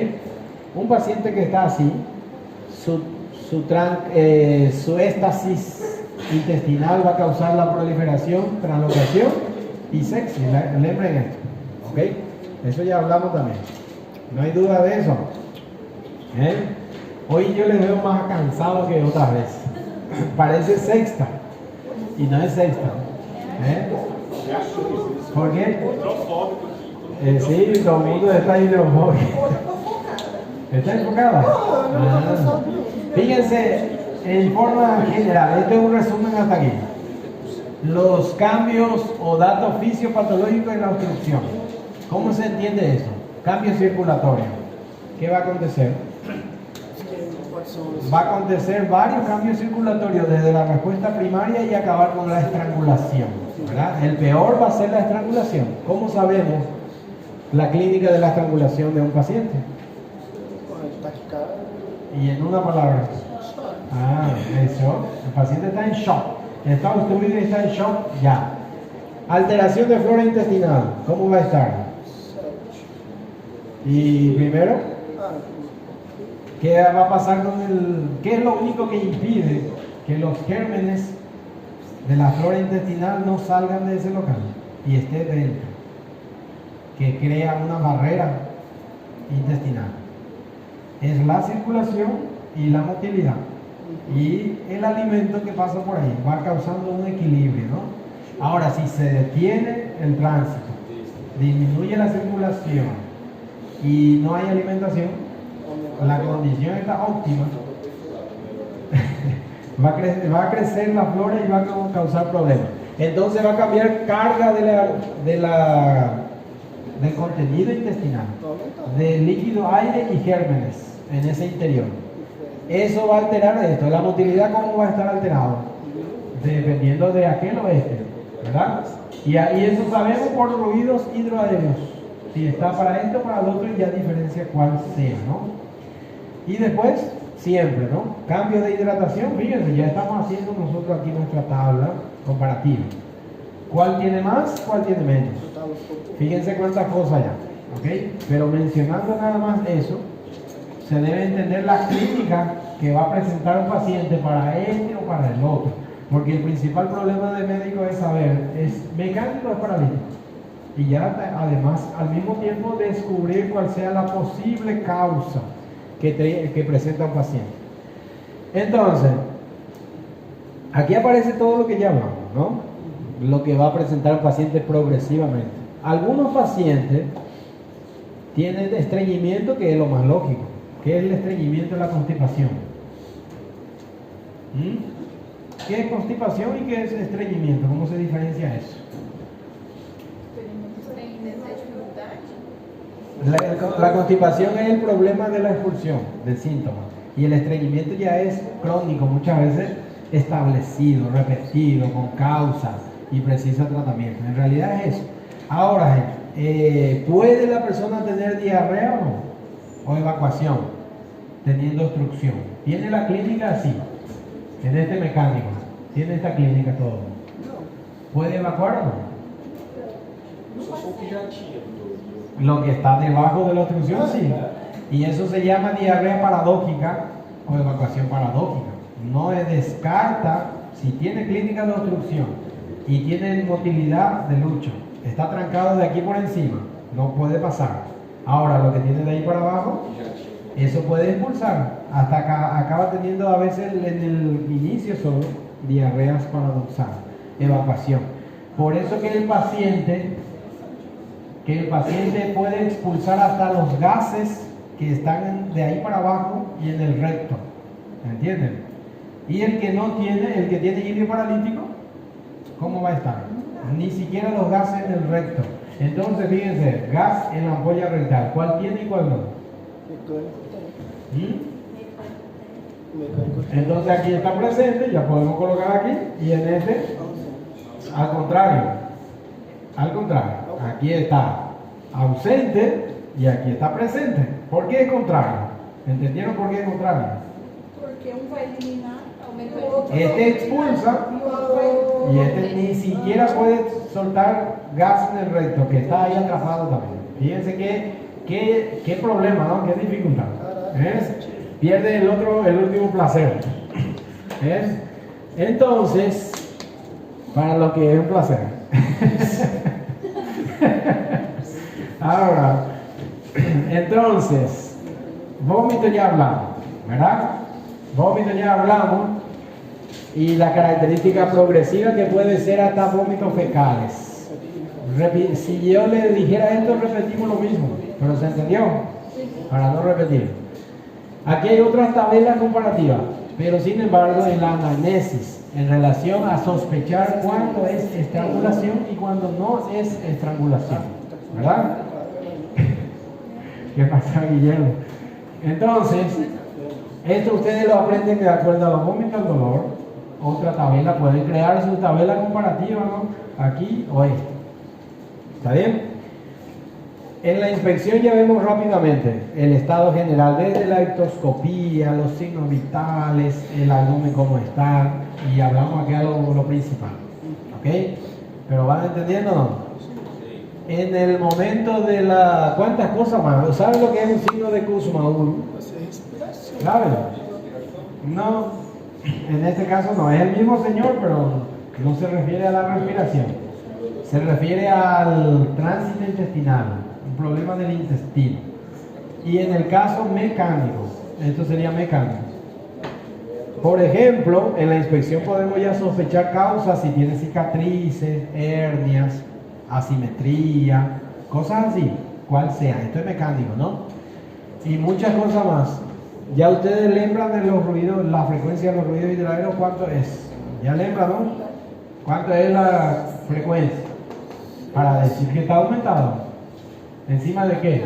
Un paciente que está así, su éstasis intestinal va a causar la proliferación, translocación y sepsis. Lembren esto, ¿ok? Eso ya hablamos también. No hay duda de eso. Hoy yo les veo más cansados que otras veces. Parece sexta y no es sexta. ¿Por qué? Sí, todo el mundo está hidrofóbico. ¿Está enfocada? Ah. Fíjense, en forma general, esto es un resumen hasta aquí. Los cambios o datos fisiopatológicos en la obstrucción. ¿Cómo se entiende eso? Cambio circulatorio. ¿Qué va a acontecer? Va a acontecer varios cambios circulatorios desde la respuesta primaria y acabar con la estrangulación, ¿verdad? El peor va a ser la estrangulación. ¿Cómo sabemos la clínica de la estrangulación de un paciente? Y en una palabra. Eso. El paciente está en shock. Está obstruido y está en shock ya. Alteración de flora intestinal. ¿Cómo va a estar? Y primero, ¿Qué va a pasar con qué es lo único que impide que los gérmenes de la flora intestinal no salgan de ese local y esté dentro? Que crea una barrera intestinal. Es la circulación y la motilidad. Y el alimento que pasa por ahí va causando un equilibrio, ¿no? Ahora, si se detiene el tránsito, disminuye la circulación y no hay alimentación, la condición está óptima. va a crecer la flora y va a causar problemas. Entonces va a cambiar carga del contenido intestinal, del líquido, aire y gérmenes en ese interior. Eso va a alterar esto. La motilidad, ¿cómo va a estar alterado? Dependiendo de aquel o este, ¿verdad? Y eso sabemos por ruidos hidroaéreos. Si está para esto o para el otro, y ya diferencia cuál sea, ¿no? Y después, siempre, ¿no? Cambio de hidratación. Fíjense, ya estamos haciendo nosotros aquí nuestra tabla comparativa. ¿Cuál tiene más? ¿Cuál tiene menos? Fíjense cuántas cosas ya, ¿ok? Pero mencionando nada más eso, se debe entender la clínica que va a presentar un paciente para este o para el otro. Porque el principal problema del médico es saber, ¿es mecánico o es paralítico? Y ya además, al mismo tiempo, descubrir cuál sea la posible causa que presenta un paciente. Entonces, aquí aparece todo lo que ya hablamos, ¿no? Lo que va a presentar un paciente progresivamente. Algunos pacientes tienen estreñimiento, que es lo más lógico. ¿Qué es el estreñimiento? La constipación. ¿Qué es constipación y qué es estreñimiento? ¿Cómo se diferencia eso? La constipación es el problema de la expulsión del síntoma, y el estreñimiento ya es crónico, muchas veces establecido, repetido, con causa y preciso tratamiento. En realidad es eso. Ahora, ¿puede la persona tener diarrea o no? O evacuación, teniendo obstrucción. ¿Tiene la clínica así? En este mecánico, ¿tiene esta clínica todo? ¿Puede evacuar o no? Lo que está debajo de la obstrucción, sí. Y eso se llama diarrea paradójica o evacuación paradójica. No descarta, si tiene clínica de obstrucción y tiene motilidad de lucho, está trancado de aquí por encima, no puede pasar. Ahora, lo que tiene de ahí para abajo, eso puede expulsar. Hasta acaba teniendo a veces en el inicio solo diarreas paradoxales, evacuación. Por eso que el paciente puede expulsar hasta los gases que están de ahí para abajo y en el recto. ¿Entienden? Y el que tiene ilio paralítico, ¿cómo va a estar? Ni siquiera los gases en el recto. Entonces, fíjense, gas en la ampolla rectal. ¿Cuál tiene y cuál no? Entonces aquí está presente, ya podemos colocar aquí, y en este, al contrario, aquí está ausente y aquí está presente. ¿Por qué es contrario? ¿Entendieron por qué es contrario? Porque uno va a eliminar, aumenta el Este expulsa y este ni siquiera puede soltar gas en el recto, que está ahí atrasado también. Fíjense qué problema, ¿no? Qué dificultad. ¿Ves? Pierde el último placer. ¿Ves? Entonces, para lo que es un placer. Ahora, entonces, vómito ya hablamos, ¿verdad? Vómito ya hablamos, y la característica progresiva que puede ser hasta vómitos fecales. Si yo le dijera esto, repetimos lo mismo, pero ¿se entendió? Para no repetir. Aquí hay otras tabelas comparativas, pero sin embargo en la anamnesis, en relación a sospechar cuándo es estrangulación y cuándo no es estrangulación, ¿verdad? ¿Qué pasa, Guillermo? Entonces, esto ustedes lo aprenden de acuerdo a los vómitos al dolor. Otra tabela, pueden crear su tabela comparativa, ¿no? Aquí o esta. ¿Está bien? En la inspección ya vemos rápidamente el estado general, desde la ectoscopía, los signos vitales, el abdomen cómo está, y hablamos aquí de lo principal. ¿Ok? ¿Pero van entendiendo o no? En el momento de la... ¿Cuántas cosas más? ¿Saben lo que es un signo de Kussmaul? ¿Saben? No, en este caso no, es el mismo Señor, pero no se refiere a la respiración. Se refiere al tránsito intestinal, un problema del intestino. Y en el caso mecánico, esto sería mecánico. Por ejemplo, en la inspección podemos ya sospechar causas si tiene cicatrices, hernias, asimetría, cosas así, cual sea. Esto es mecánico, ¿no? Y muchas cosas más. Ya ustedes lembran de los ruidos, la frecuencia de los ruidos hidráulicos, ¿cuánto es? Ya lembran, ¿no? ¿Cuánto es la frecuencia? Para decir que está aumentado. ¿Encima de qué?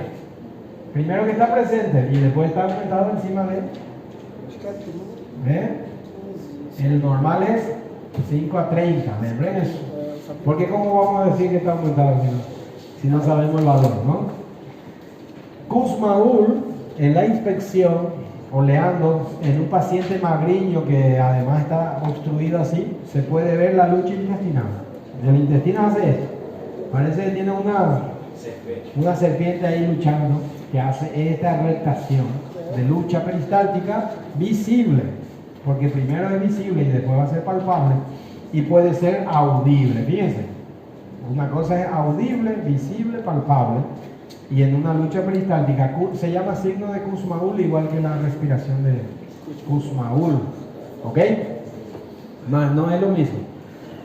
Primero que está presente y después está aumentado encima de... ¿Eh? El normal es 5 a 30, ¿lembren eso? Porque ¿cómo vamos a decir que está aumentado si no sabemos el valor, ¿no? Kussmaul, en la inspección, oleando en un paciente magriño que además está obstruido así, se puede ver la lucha intestinal. El intestino hace esto. Parece que tiene una serpiente ahí luchando que hace esta rectación de lucha peristáltica visible, porque primero es visible y después va a ser palpable y puede ser audible. Fíjense, una cosa es audible, visible, palpable, y en una lucha peristáltica se llama signo de Kussmaul, igual que la respiración de Kussmaul, ¿ok? No es lo mismo.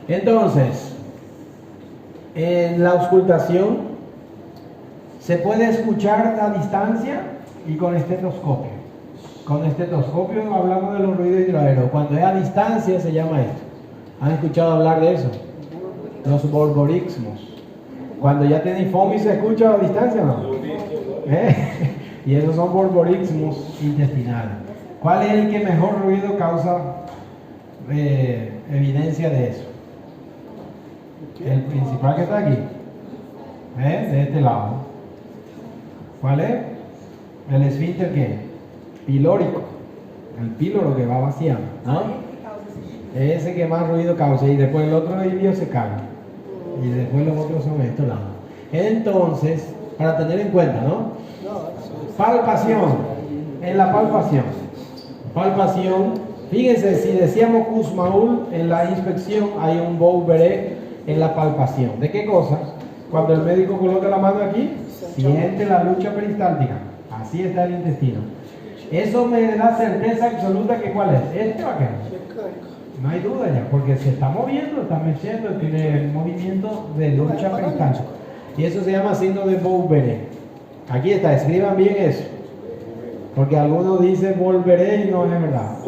Entonces, en la auscultación se puede escuchar a distancia y con estetoscopio. Con estetoscopio hablamos de los ruidos hidráulicos. Cuando es a distancia se llama esto. ¿Han escuchado hablar de eso? Los borborixmos. Cuando ya tenéis FOMI, ¿se escucha a distancia o no? Y esos son borborixmos intestinales. ¿Cuál es el que mejor ruido causa evidencia de eso? El principal que está aquí, de este lado. ¿Cuál es? El esfínter ¿qué? Pilórico, el píloro que va vaciando, ¿no? Ese que más ruido causa, y después el otro ilio se cae, y después los otros son estos lados. Entonces, para tener en cuenta, ¿no? Palpación, en la palpación, fíjense, si decíamos Kussmaul, en la inspección hay un Bouverie en la palpación. ¿De qué cosa? Cuando el médico coloca la mano aquí, siente la lucha peristáltica. Así está el intestino. Eso me da certeza absoluta que ¿cuál es? ¿Este o aquel? No hay duda ya, porque se está moviendo, está meciendo, tiene movimiento de lucha peristáltica. Y eso se llama signo de Bouverie. Aquí está, escriban bien eso. Porque algunos dicen volveré y no es verdad.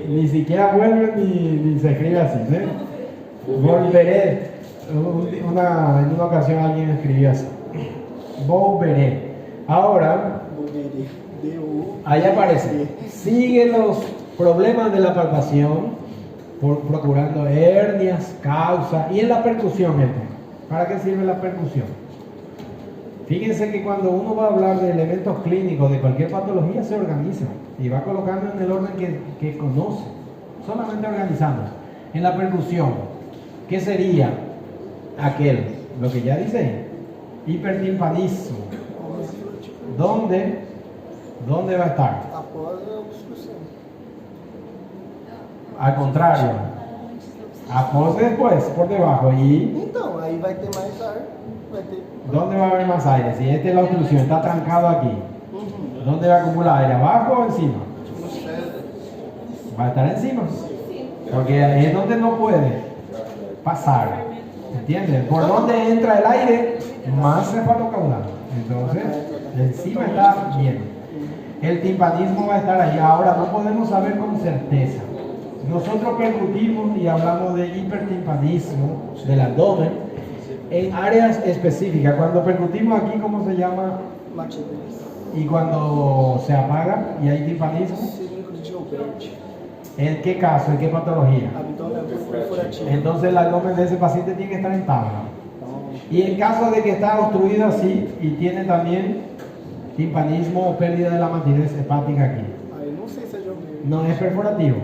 Ni siquiera vuelve ni se escribe así, ¿eh? Volveré. En una ocasión alguien escribió así. Bouverie. Ahora, ahí aparece. Sigue los problemas de la palpación, procurando hernias, causas. Y en la percusión, gente. ¿Para qué sirve la percusión? Fíjense que cuando uno va a hablar de elementos clínicos de cualquier patología, se organiza y va colocando en el orden que conoce, solamente organizando. En la percusión, ¿qué sería aquel? Lo que ya dice, hipertimpanismo. ¿Dónde va a estar? Al contrario, após después, por debajo. Y Então, aí vai ter mais ar. ¿dónde va a haber más aire? Si esta es la obstrucción, está trancado aquí, ¿dónde va a acumular aire? ¿Abajo o encima? Va a estar encima, porque es donde no puede pasar, ¿entiendes? Por donde entra el aire, más cefalocaudal. Entonces, encima está bien. El timpanismo va a estar ahí. Ahora no podemos saber con certeza. Nosotros percutimos y hablamos de hipertimpanismo del abdomen en áreas específicas. Cuando percutimos aquí, ¿cómo se llama? Y cuando se apaga y hay timpanismo, ¿en qué caso? ¿En qué patología? Entonces el abdomen de ese paciente tiene que estar en tabla. Y en caso de que está obstruido así y tiene también timpanismo o pérdida de la matidez hepática aquí, no es perforativo,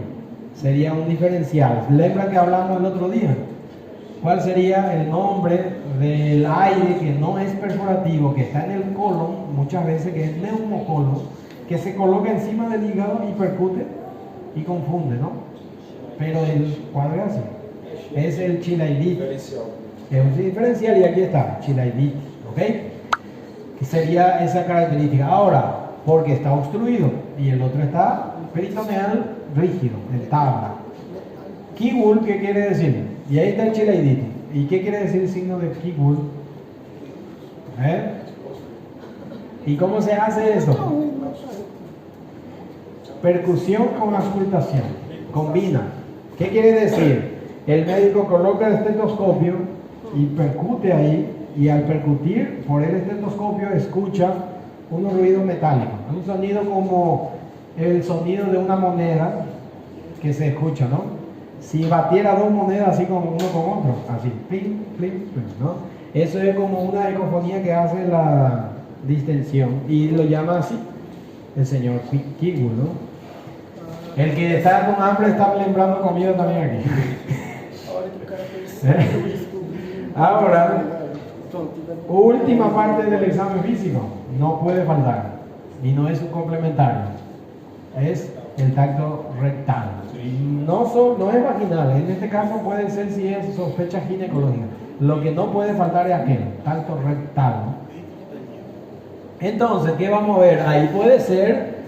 sería un diferencial. ¿Lembra que hablamos el otro día? ¿Cuál sería el nombre del aire que no es perforativo, que está en el colon, muchas veces que es neumocolon, que se coloca encima del hígado y percute y confunde, ¿no? Pero el cuadro es así. Es el chilaidit. Es un diferencial y aquí está, chilaidit, ¿ok? Que sería esa característica. Ahora, porque está obstruido y el otro está peritoneal rígido, en tabla. Kibul, ¿qué quiere decir? Y ahí está el chilaidit. ¿Y qué quiere decir el signo de Kibul? ¿Y cómo se hace eso? Percusión con auscultación. Combina. ¿Qué quiere decir? El médico coloca el estetoscopio y percute ahí, y al percutir por el estetoscopio escucha unos ruidos metálicos, un sonido como el sonido de una moneda que se escucha, ¿no? Si batiera dos monedas así como uno con otro, así, plim, plim, plim, ¿no? Eso es como una ecofonía que hace la distensión y lo llama así el señor Kibul, ¿no? El que está con hambre está lembrando comida también aquí. Ahora, última parte del examen físico, no puede faltar y no es un complementario, es el tacto rectal. No es vaginal, en este caso puede ser si es sospecha ginecológica. Lo que no puede faltar es aquel, tacto rectal. Entonces, ¿qué vamos a ver? Ahí puede ser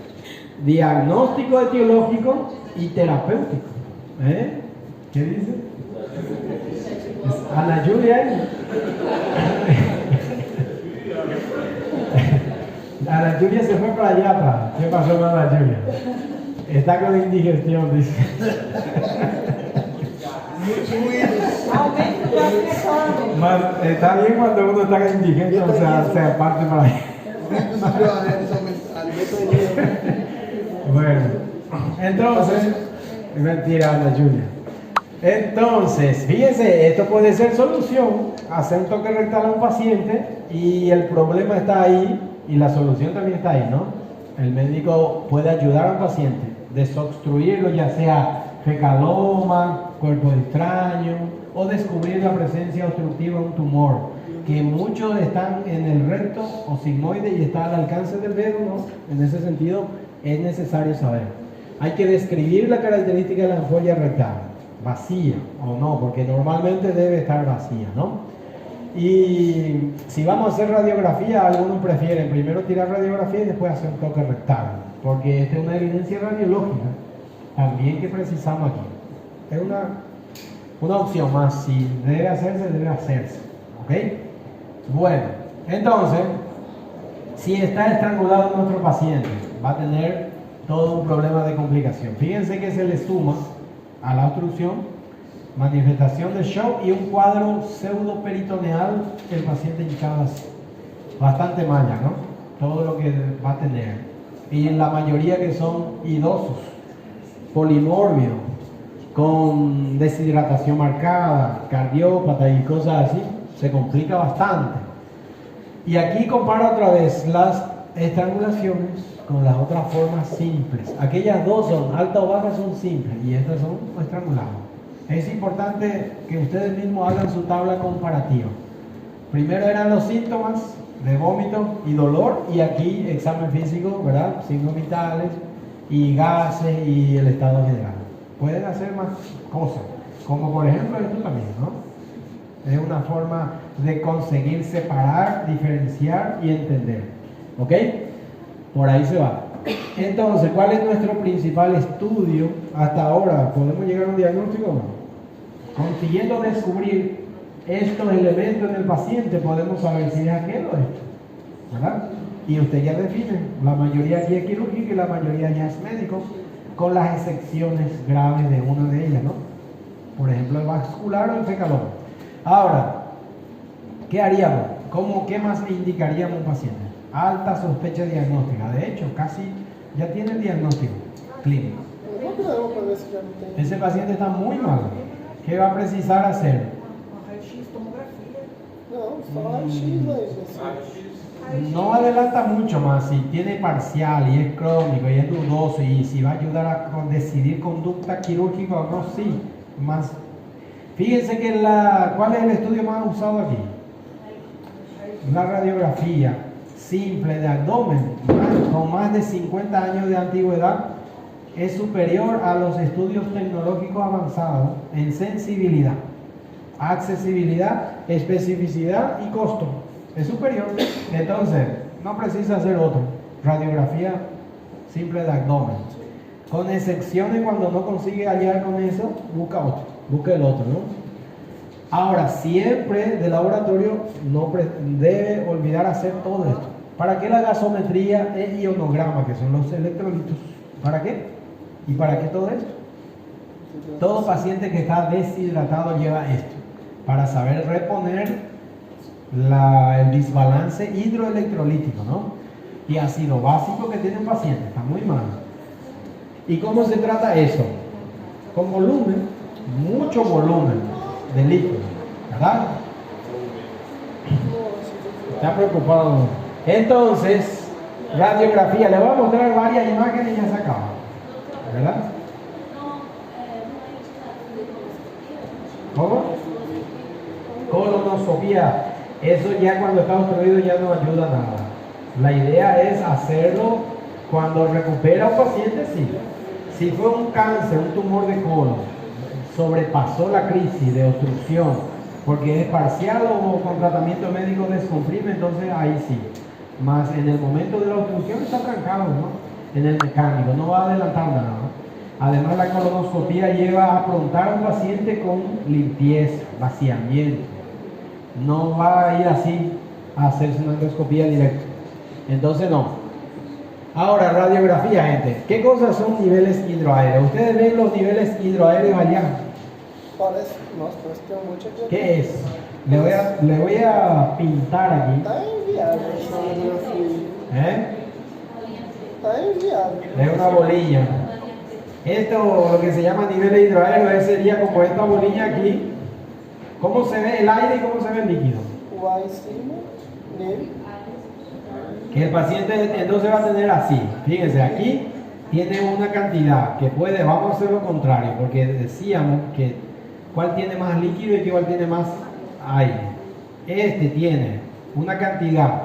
diagnóstico etiológico y terapéutico. ¿Qué dice? Ana Julia. Ana Julia se fue para allá atrás. ¿Qué pasó con Ana Julia? Está con indigestión, dice. Está bien cuando uno está indigente, o sea, se aparte para allá. Bueno, entonces, mentira, Ana Julia. Entonces, fíjense, esto puede ser solución, hacer un toque rectal a un paciente y el problema está ahí y la solución también está ahí, ¿no? El médico puede ayudar a un paciente, desobstruirlo, ya sea fecaloma, cuerpo extraño o descubrir la presencia obstructiva de un tumor, que muchos están en el recto o sigmoide y está al alcance del dedo, ¿no? En ese sentido es necesario saber. Hay que describir la característica de la ampolla rectal, vacía o no, porque normalmente debe estar vacía, ¿no? Y si vamos a hacer radiografía, algunos prefieren primero tirar radiografía y después hacer un toque rectal, porque esta es una evidencia radiológica también que precisamos aquí. Es una opción más, si debe hacerse, debe hacerse, ¿ok? Bueno, entonces, si está estrangulado nuestro paciente, va a tener todo un problema de complicación. Fíjense que se le suma a la obstrucción manifestación de shock y un cuadro pseudoperitoneal que el paciente hinchado así. Bastante malla, ¿no? Todo lo que va a tener. Y en la mayoría que son idosos, polimórbidos, con deshidratación marcada, cardiópata y cosas así, se complica bastante. Y aquí comparo otra vez las estrangulaciones con las otras formas simples. Aquellas dos son alta o baja, son simples y estas son estranguladas. Es importante que ustedes mismos hagan su tabla comparativa. Primero eran los síntomas de vómito y dolor y aquí examen físico, ¿verdad? Signos vitales y gases y el estado general. Pueden hacer más cosas, como por ejemplo esto también, ¿no? Es una forma de conseguir separar, diferenciar y entender. ¿Ok? Por ahí se va. Entonces, ¿cuál es nuestro principal estudio hasta ahora? ¿Podemos llegar a un diagnóstico o no? Consiguiendo descubrir estos elementos en el paciente, podemos saber si es aquel o esto, ¿verdad? Y usted ya define, la mayoría aquí es quirúrgica y la mayoría ya es médico, con las excepciones graves de una de ellas, ¿no? Por ejemplo, el vascular o el fecaloma. Ahora, ¿qué haríamos? ¿Qué más le indicaríamos a un paciente? Alta sospecha diagnóstica. De hecho, casi ya tiene el diagnóstico clínico. Ese paciente está muy mal. ¿Qué va a precisar hacer? No adelanta mucho más. Si tiene parcial y es crónico y es dudoso y si va a ayudar a decidir conducta quirúrgica o no, sí. Más. Fíjense que ¿cuál es el estudio más usado aquí? La radiografía. simple de abdomen, con más de 50 años de antigüedad, es superior a los estudios tecnológicos avanzados en sensibilidad, accesibilidad, especificidad y costo. Es superior. Entonces, no precisa hacer otro. Radiografía simple de abdomen. Con excepciones cuando no consigue hallar con eso, busca otro. Busca el otro, ¿no? Ahora, siempre de laboratorio no debe olvidar hacer todo esto. ¿Para qué la gasometría e ionograma, que son los electrolitos? ¿Para qué? ¿Y para qué todo esto? Todo paciente que está deshidratado lleva esto, para saber reponer el desbalance hidroelectrolítico, ¿no? Y ácido básico que tiene un paciente, está muy mal. ¿Y cómo se trata eso? Con volumen, mucho volumen de líquido, ¿verdad? Está preocupado. Entonces, radiografía, le voy a mostrar varias imágenes y ya se acaba, ¿verdad? ¿Cómo? Colonoscopía. Eso ya cuando está obstruido ya no ayuda nada. La idea es hacerlo cuando recupera un paciente, sí. Si fue un cáncer, un tumor de colon, sobrepasó la crisis de obstrucción, porque es parcial o con tratamiento médico descomprime, entonces ahí sí. Más en el momento de la obstrucción está trancado, ¿no? En el mecánico, no va a adelantar nada, ¿no? Además, la colonoscopía lleva a afrontar a un paciente con limpieza, vaciamiento. No va a ir así a hacerse una endoscopía directa. Entonces no. Ahora, radiografía, gente. ¿Qué cosas son niveles hidroaéreos? Ustedes ven los niveles hidroaéreos allá. Parece, no, pues tengo mucha claridad. ¿Qué es? Le voy a pintar aquí. Está enviable esa radiografía. ¿Eh? Está enviable. Es una bolilla. Esto, lo que se llama niveles hidroaéreos, sería como esta bolilla aquí. ¿Cómo se ve el aire y cómo se ve el líquido? Va encima, nivel. Que el paciente entonces va a tener así. Fíjense, aquí tiene una cantidad que puede, vamos a hacer lo contrario, porque decíamos que cuál tiene más líquido y cuál tiene más aire. Este tiene una cantidad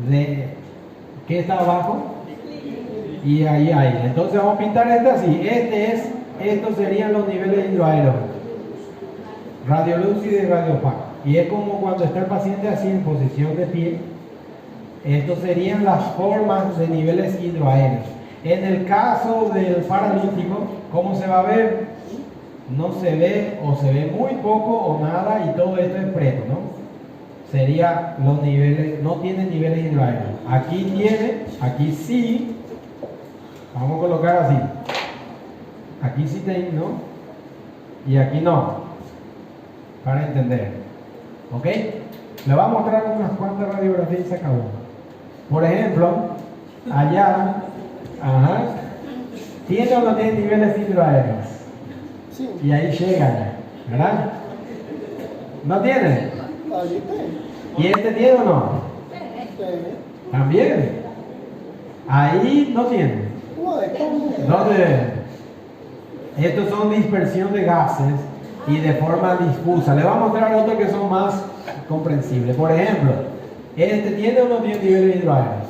de, ¿qué está abajo? Y ahí aire. Entonces vamos a pintar este así. Estos serían los niveles hidroaéreos. Radiolúcido y radiopaco. Y es como cuando está el paciente así en posición de pie. Estos serían las formas de niveles hidroaéreos. En el caso del paralítico, ¿cómo se va a ver? No se ve o se ve muy poco o nada y todo esto es preto, ¿no? Sería los niveles, no tiene niveles hidroaéreos. Aquí tiene, aquí sí. Vamos a colocar así. Aquí sí tiene, ¿no? Y aquí no. Para entender. ¿Ok? Le voy a mostrar unas cuantas radiografías y se acabó. Por ejemplo, allá, ¿tiene o no tiene niveles hidroaéreos? Sí. Y ahí llegan, ¿verdad? ¿No tiene? Ahí tem. ¿Y este tiene o no? Tem. También. Ahí no tiene. Ué, como é? ¿Dónde? Estos son dispersión de gases y de forma difusa. Le voy a mostrar otros que son más comprensibles. Por ejemplo, ¿este tiene o no tiene niveles hidroaéreos?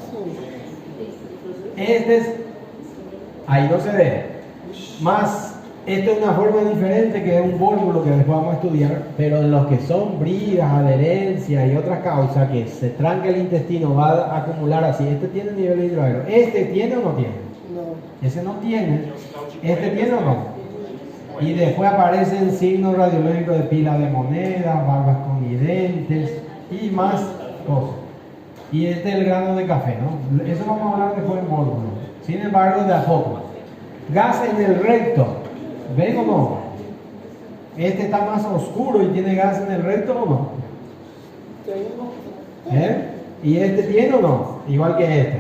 Este es, ahí no se ve. Más, esto es una forma diferente que es un vólvulo que después vamos a estudiar, pero en los que son bridas, adherencias y otras causas que se tranca el intestino, va a acumular así. ¿Este tiene niveles hidroaéreos? ¿Este tiene o no tiene? No. Ese no tiene. ¿Este tiene o no? Y después aparecen signos radiológicos de pila de monedas, barbas conidentes y más cosas. Y este es el grano de café, ¿no? Eso vamos a hablar después en módulo. Sin embargo, de a poco. Gas en el recto. ¿Ven o no? Este está más oscuro y tiene gas en el recto o no. ¿Eh? ¿Y este tiene o no? Igual que este.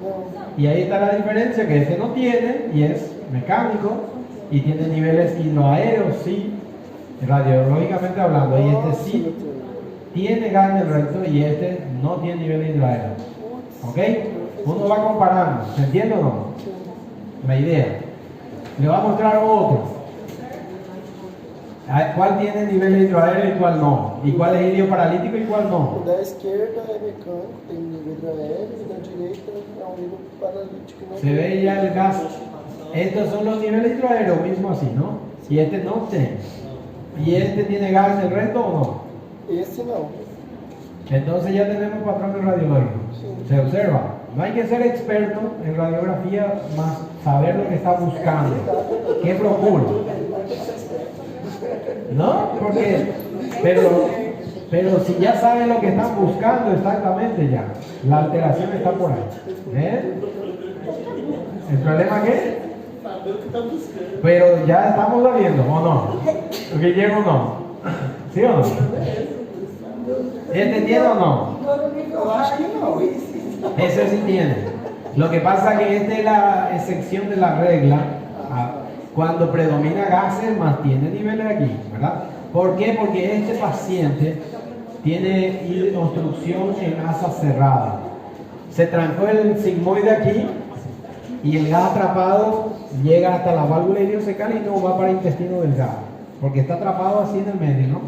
No. Y ahí está la diferencia, que este no tiene y es mecánico y tiene niveles hidroaéreos, sí, radiológicamente hablando, y este sí tiene gas en el recto y este no tiene niveles hidroaéreos. ¿Ok? Uno va comparando, ¿se entiende o no? La idea. Le voy a mostrar otro. ¿Cuál tiene nivel hidroaéreo y cuál no? ¿Y cuál es ilioparalítico y cuál no? O da esquerda é mecânico, tem nível hidroaéreo, e da direita é um nível paralítico. Não Se ve ya el gas. Estos son los niveles hidroaéreos, mismo así, ¿no? Y este no tiene. ¿Y este tiene gas el resto o no? Esse não. Entonces ya tenemos patrones radiológicos. Se observa. No hay que ser experto en radiografía, más saber lo que está buscando. ¿Qué procura? ¿No? Porque, pero si ya saben lo que están buscando exactamente ya, la alteración está por ahí. ¿El problema qué? Pero ya estamos sabiendo, ¿o no? Guillermo no. ¿Sí o no? ¿Este tiene o no? Eu acho que não. Ese sí tiene. Lo que pasa es que esta es la excepción de la regla. Cuando predomina gases, más tiene niveles aquí, ¿verdad? ¿Por qué? Porque este paciente tiene obstrucción en asa cerrada. Se trancó el sigmoide aquí y el gas atrapado llega hasta la válvula ileocecal y no va para el intestino delgado, porque está atrapado así en el medio, ¿no?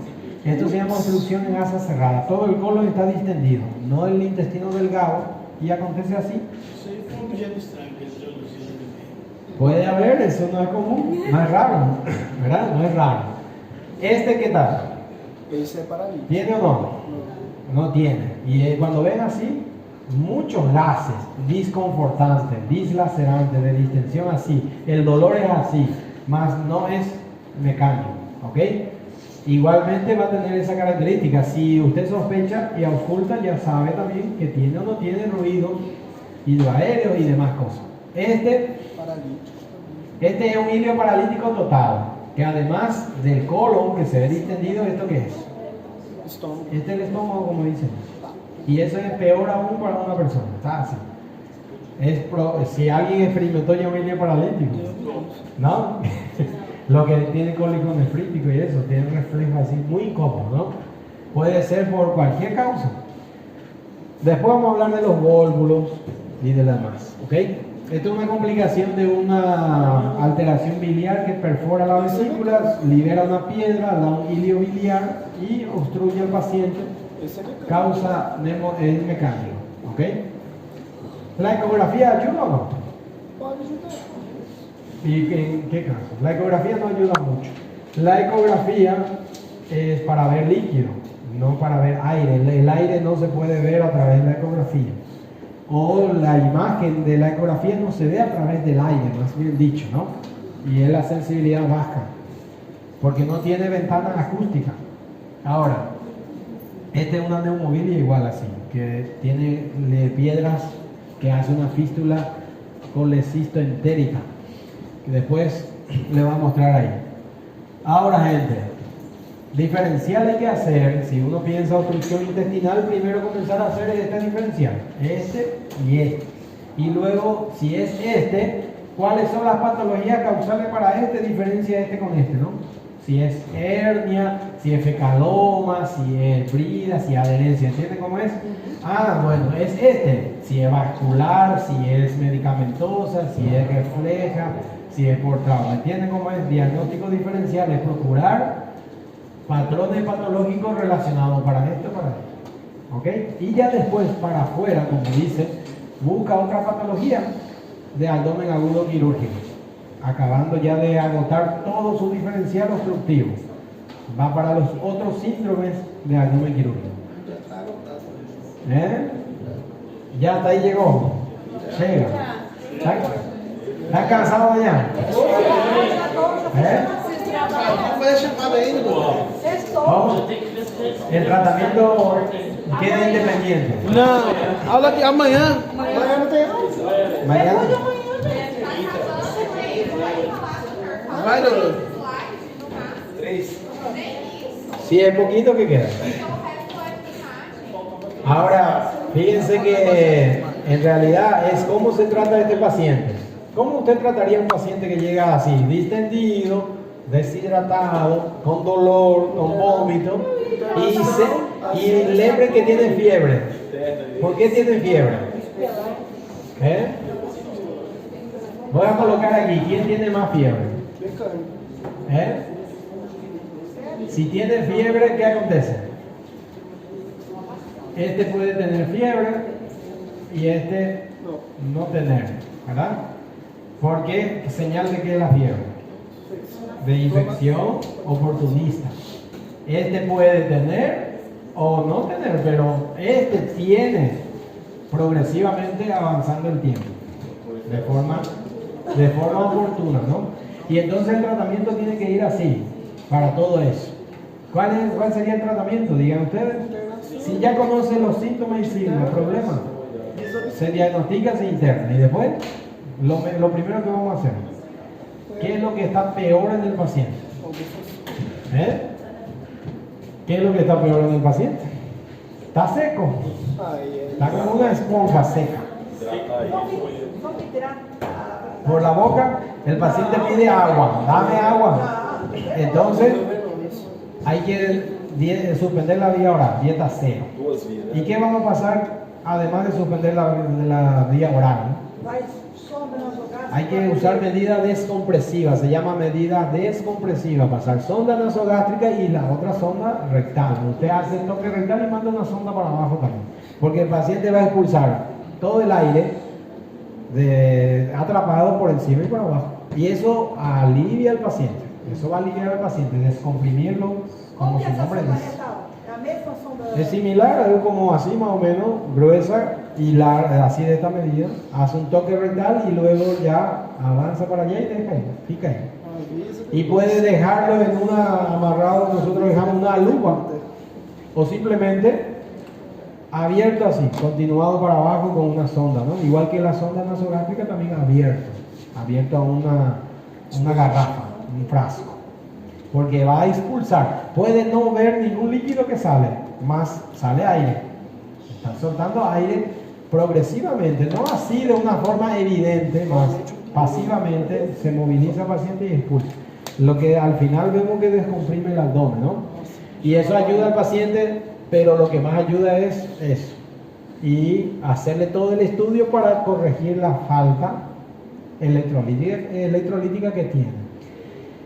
Esto se llama obstrucción en asa cerrada. Todo el colon está distendido, no el intestino delgado, y acontece así. Puede haber, eso no es común, no es raro, ¿verdad? No es raro. ¿Este qué tal? Esse é paralítico. ¿Tiene o no? No tiene. Y cuando ven así, muchos gases disconfortantes, dislacerantes, de distensión así, el dolor es así, más no es mecánico, ¿ok? Igualmente va a tener esa característica. Si usted sospecha y ausculta, ya sabe también que tiene o no tiene ruido hidroaéreo y demás cosas. Este es un ilio paralítico total, que además del colon que se ve distendido, ¿esto qué es? Estômago. Este es el estómago, como dicen. Y eso es peor aún para una persona. Está así. Si alguien experimentó ya un ilio paralítico, ¿no? Lo que tiene cólico nefrítico y eso, tiene un reflejo así muy incómodo, ¿no? Puede ser por cualquier causa. Después vamos a hablar de los vólvulos y de las demás, ¿ok? Esto es una complicación de una alteración biliar que perfora la vesícula, libera una piedra, da un ilio biliar y obstruye al paciente, causa es mecánico, ¿ok? ¿La ecografía ayuda o no? Pode ajudar. ¿Y en qué caso? La ecografía no ayuda mucho. La ecografía es para ver líquido, no para ver aire. El aire no se puede ver a través de la ecografía. O la imagen de la ecografía no se ve a través del aire, más bien dicho, ¿no? Y es la sensibilidad baja, porque no tiene ventana acústica. Ahora, esta es una neumobilia igual así, que tiene piedras que hace una fístula colecistoentérica, que después le va a mostrar ahí. Ahora, gente, diferencial hay que hacer. Si uno piensa obstrucción intestinal, primero comenzar a hacer este diferencial, este y este, y luego, si es este, cuáles son las patologías causales para este, diferencia este con este, ¿no? Si es hernia, si es fecaloma, si es brida, si es adherencia, ¿entienden cómo es? Ah, bueno, es este, si es vascular, si es medicamentosa, si es refleja, si es por trauma, ¿entienden cómo es? Diagnóstico diferencial es procurar patrones patológicos relacionados para esto, ¿ok? Y ya después para afuera, como dice, busca otra patología de abdomen agudo quirúrgico, acabando ya de agotar todo su diferencial obstructivo. Va para los otros síndromes de abdomen quirúrgico. Ya hasta ahí llegó. Llega. ¿Está cansado ya? Não foi chamado ainda, Bruno. ¿Cómo? El tratamiento queda independiente. Não, aula aqui amanhã. Amanhã não tem mais. Mañana. Vai, Bruno. Si es poquito, ¿qué queda? Ahora, fíjense que en realidad es cómo se trata a este paciente. ¿Cómo usted trataría a un paciente que llega así, distendido, deshidratado, con dolor, con vómito y lembre que tiene fiebre? ¿Por qué tiene fiebre? Voy a colocar aquí, ¿quién tiene más fiebre? Mecânico. Si tiene fiebre, ¿qué acontece? Este puede tener fiebre y este no tener, ¿verdad? ¿Por qué? Señal de que es la fiebre. De infección oportunista. Este puede tener o no tener, pero este tiene progresivamente avanzando el tiempo. De forma oportuna, ¿no? Y entonces el tratamiento tiene que ir así, para todo eso. ¿Cuál sería el tratamiento? Digan ustedes. Si ya conocen los síntomas y signos, el problema, se diagnostica, se interna. Y después, lo primero que vamos a hacer, ¿qué es lo que está peor en el paciente? ¿Qué es lo que está peor en el paciente? Está seco. Está como una esponja seca. Por la boca, el paciente pide agua. Dame agua. Entonces, hay que suspender la vía oral, dieta cero. ¿Y qué vamos a pasar además de suspender la vía oral? Hay que usar medidas descompresivas, se llama medida descompresiva, pasar sonda nasogástrica y la otra sonda rectal. Usted hace el toque rectal y manda una sonda para abajo también, porque el paciente va a expulsar todo el aire atrapado por encima y por abajo. Y eso alivia al paciente, eso va a aliviar al paciente, descomprimirlo, como su nombre dice. Es similar, es como así más o menos, gruesa y larga, así de esta medida. Hace un toque rectal y luego ya avanza para allá y deja ahí, pica ahí. Y puede dejarlo en amarrado, nosotros dejamos una lupa, o simplemente abierto así, continuado para abajo con una sonda, ¿no? Igual que la sonda nasogástrica también abierto a una garrafa, un frasco. Porque va a expulsar, puede no ver ningún líquido que sale, más sale aire. Está soltando aire progresivamente, no así de una forma evidente, más pasivamente se moviliza el paciente y expulsa. Lo que al final vemos que descomprime el abdomen, ¿no? Y eso ayuda al paciente, pero lo que más ayuda es eso. Y hacerle todo el estudio para corregir la falta electrolítica que tiene.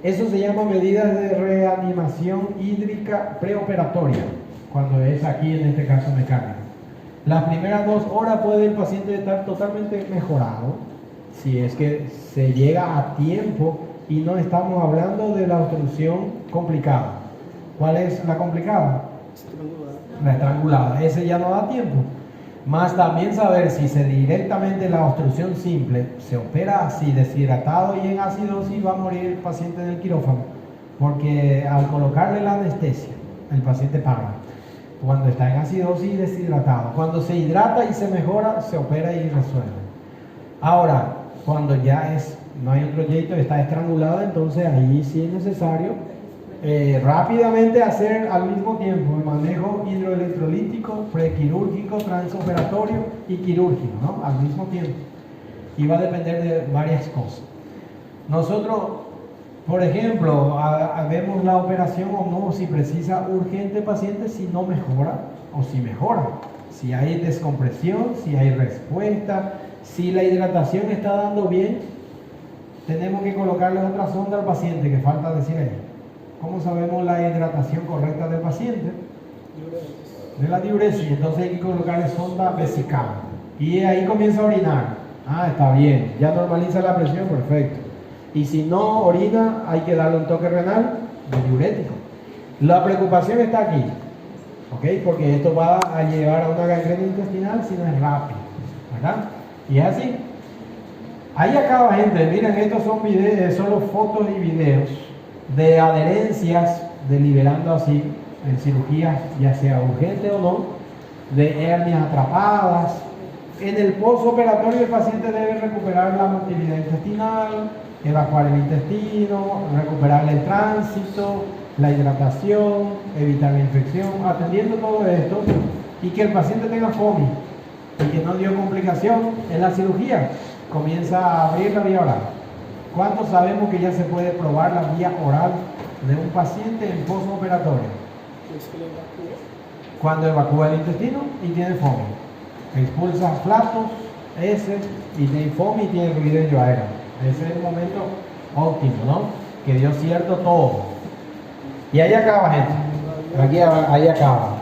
Eso se llama medidas de reanimación hídrica preoperatoria, cuando es aquí en este caso mecánica. Las primeras 2 horas puede el paciente estar totalmente mejorado, si es que se llega a tiempo y no estamos hablando de la obstrucción complicada. ¿Cuál es la complicada? La estrangulada. Ese ya no da tiempo. Más también saber si directamente la obstrucción simple se opera así, deshidratado y en acidosis, va a morir el paciente en el quirófano, porque al colocarle la anestesia el paciente para cuando está en acidosis y deshidratado. Cuando se hidrata y se mejora, se opera y resuelve. Ahora, cuando ya no hay otro jeito, está estrangulada, entonces ahí sí es necesario rápidamente hacer al mismo tiempo el manejo hidroelectrolítico, prequirúrgico, transoperatorio y quirúrgico, ¿no? Al mismo tiempo. Y va a depender de varias cosas. Nosotros, por ejemplo, vemos la operación o no, si precisa urgente paciente, si no mejora o si mejora. Si hay descompresión, si hay respuesta, si la hidratación está dando bien, tenemos que colocarle otra sonda al paciente, que falta decir ahí. ¿Cómo sabemos la hidratación correcta del paciente? De la diuresis. Entonces hay que colocarle sonda vesical. Y ahí comienza a orinar. Ah, está bien. Ya normaliza la presión, perfecto. Y si no orina, hay que darle un toque renal de diurético. La preocupación está aquí, ¿ok? Porque esto va a llevar a una gangrena intestinal si no es rápido, ¿verdad? Y es así. Ahí acaba, gente. Miren, estos son videos, solo fotos y videos de adherencias, deliberando así en cirugías, ya sea urgente o no, de hernias atrapadas. En el postoperatorio el paciente debe recuperar la motilidad intestinal, evacuar el intestino, recuperar el tránsito, la hidratación, evitar la infección, atendiendo todo esto y que el paciente tenga FOMI y que no dio complicación en la cirugía, comienza a abrir la vía oral. ¿Cuántos sabemos que ya se puede probar la vía oral de un paciente en postoperatorio? Cuando evacúa el intestino y tiene FOMI. Expulsa flatos, heces y tiene FOMI y tiene ruido aéreo. Ese es el momento óptimo, ¿no? Que dio cierto todo. Y ahí acaba, gente. Aquí, ahí acaba.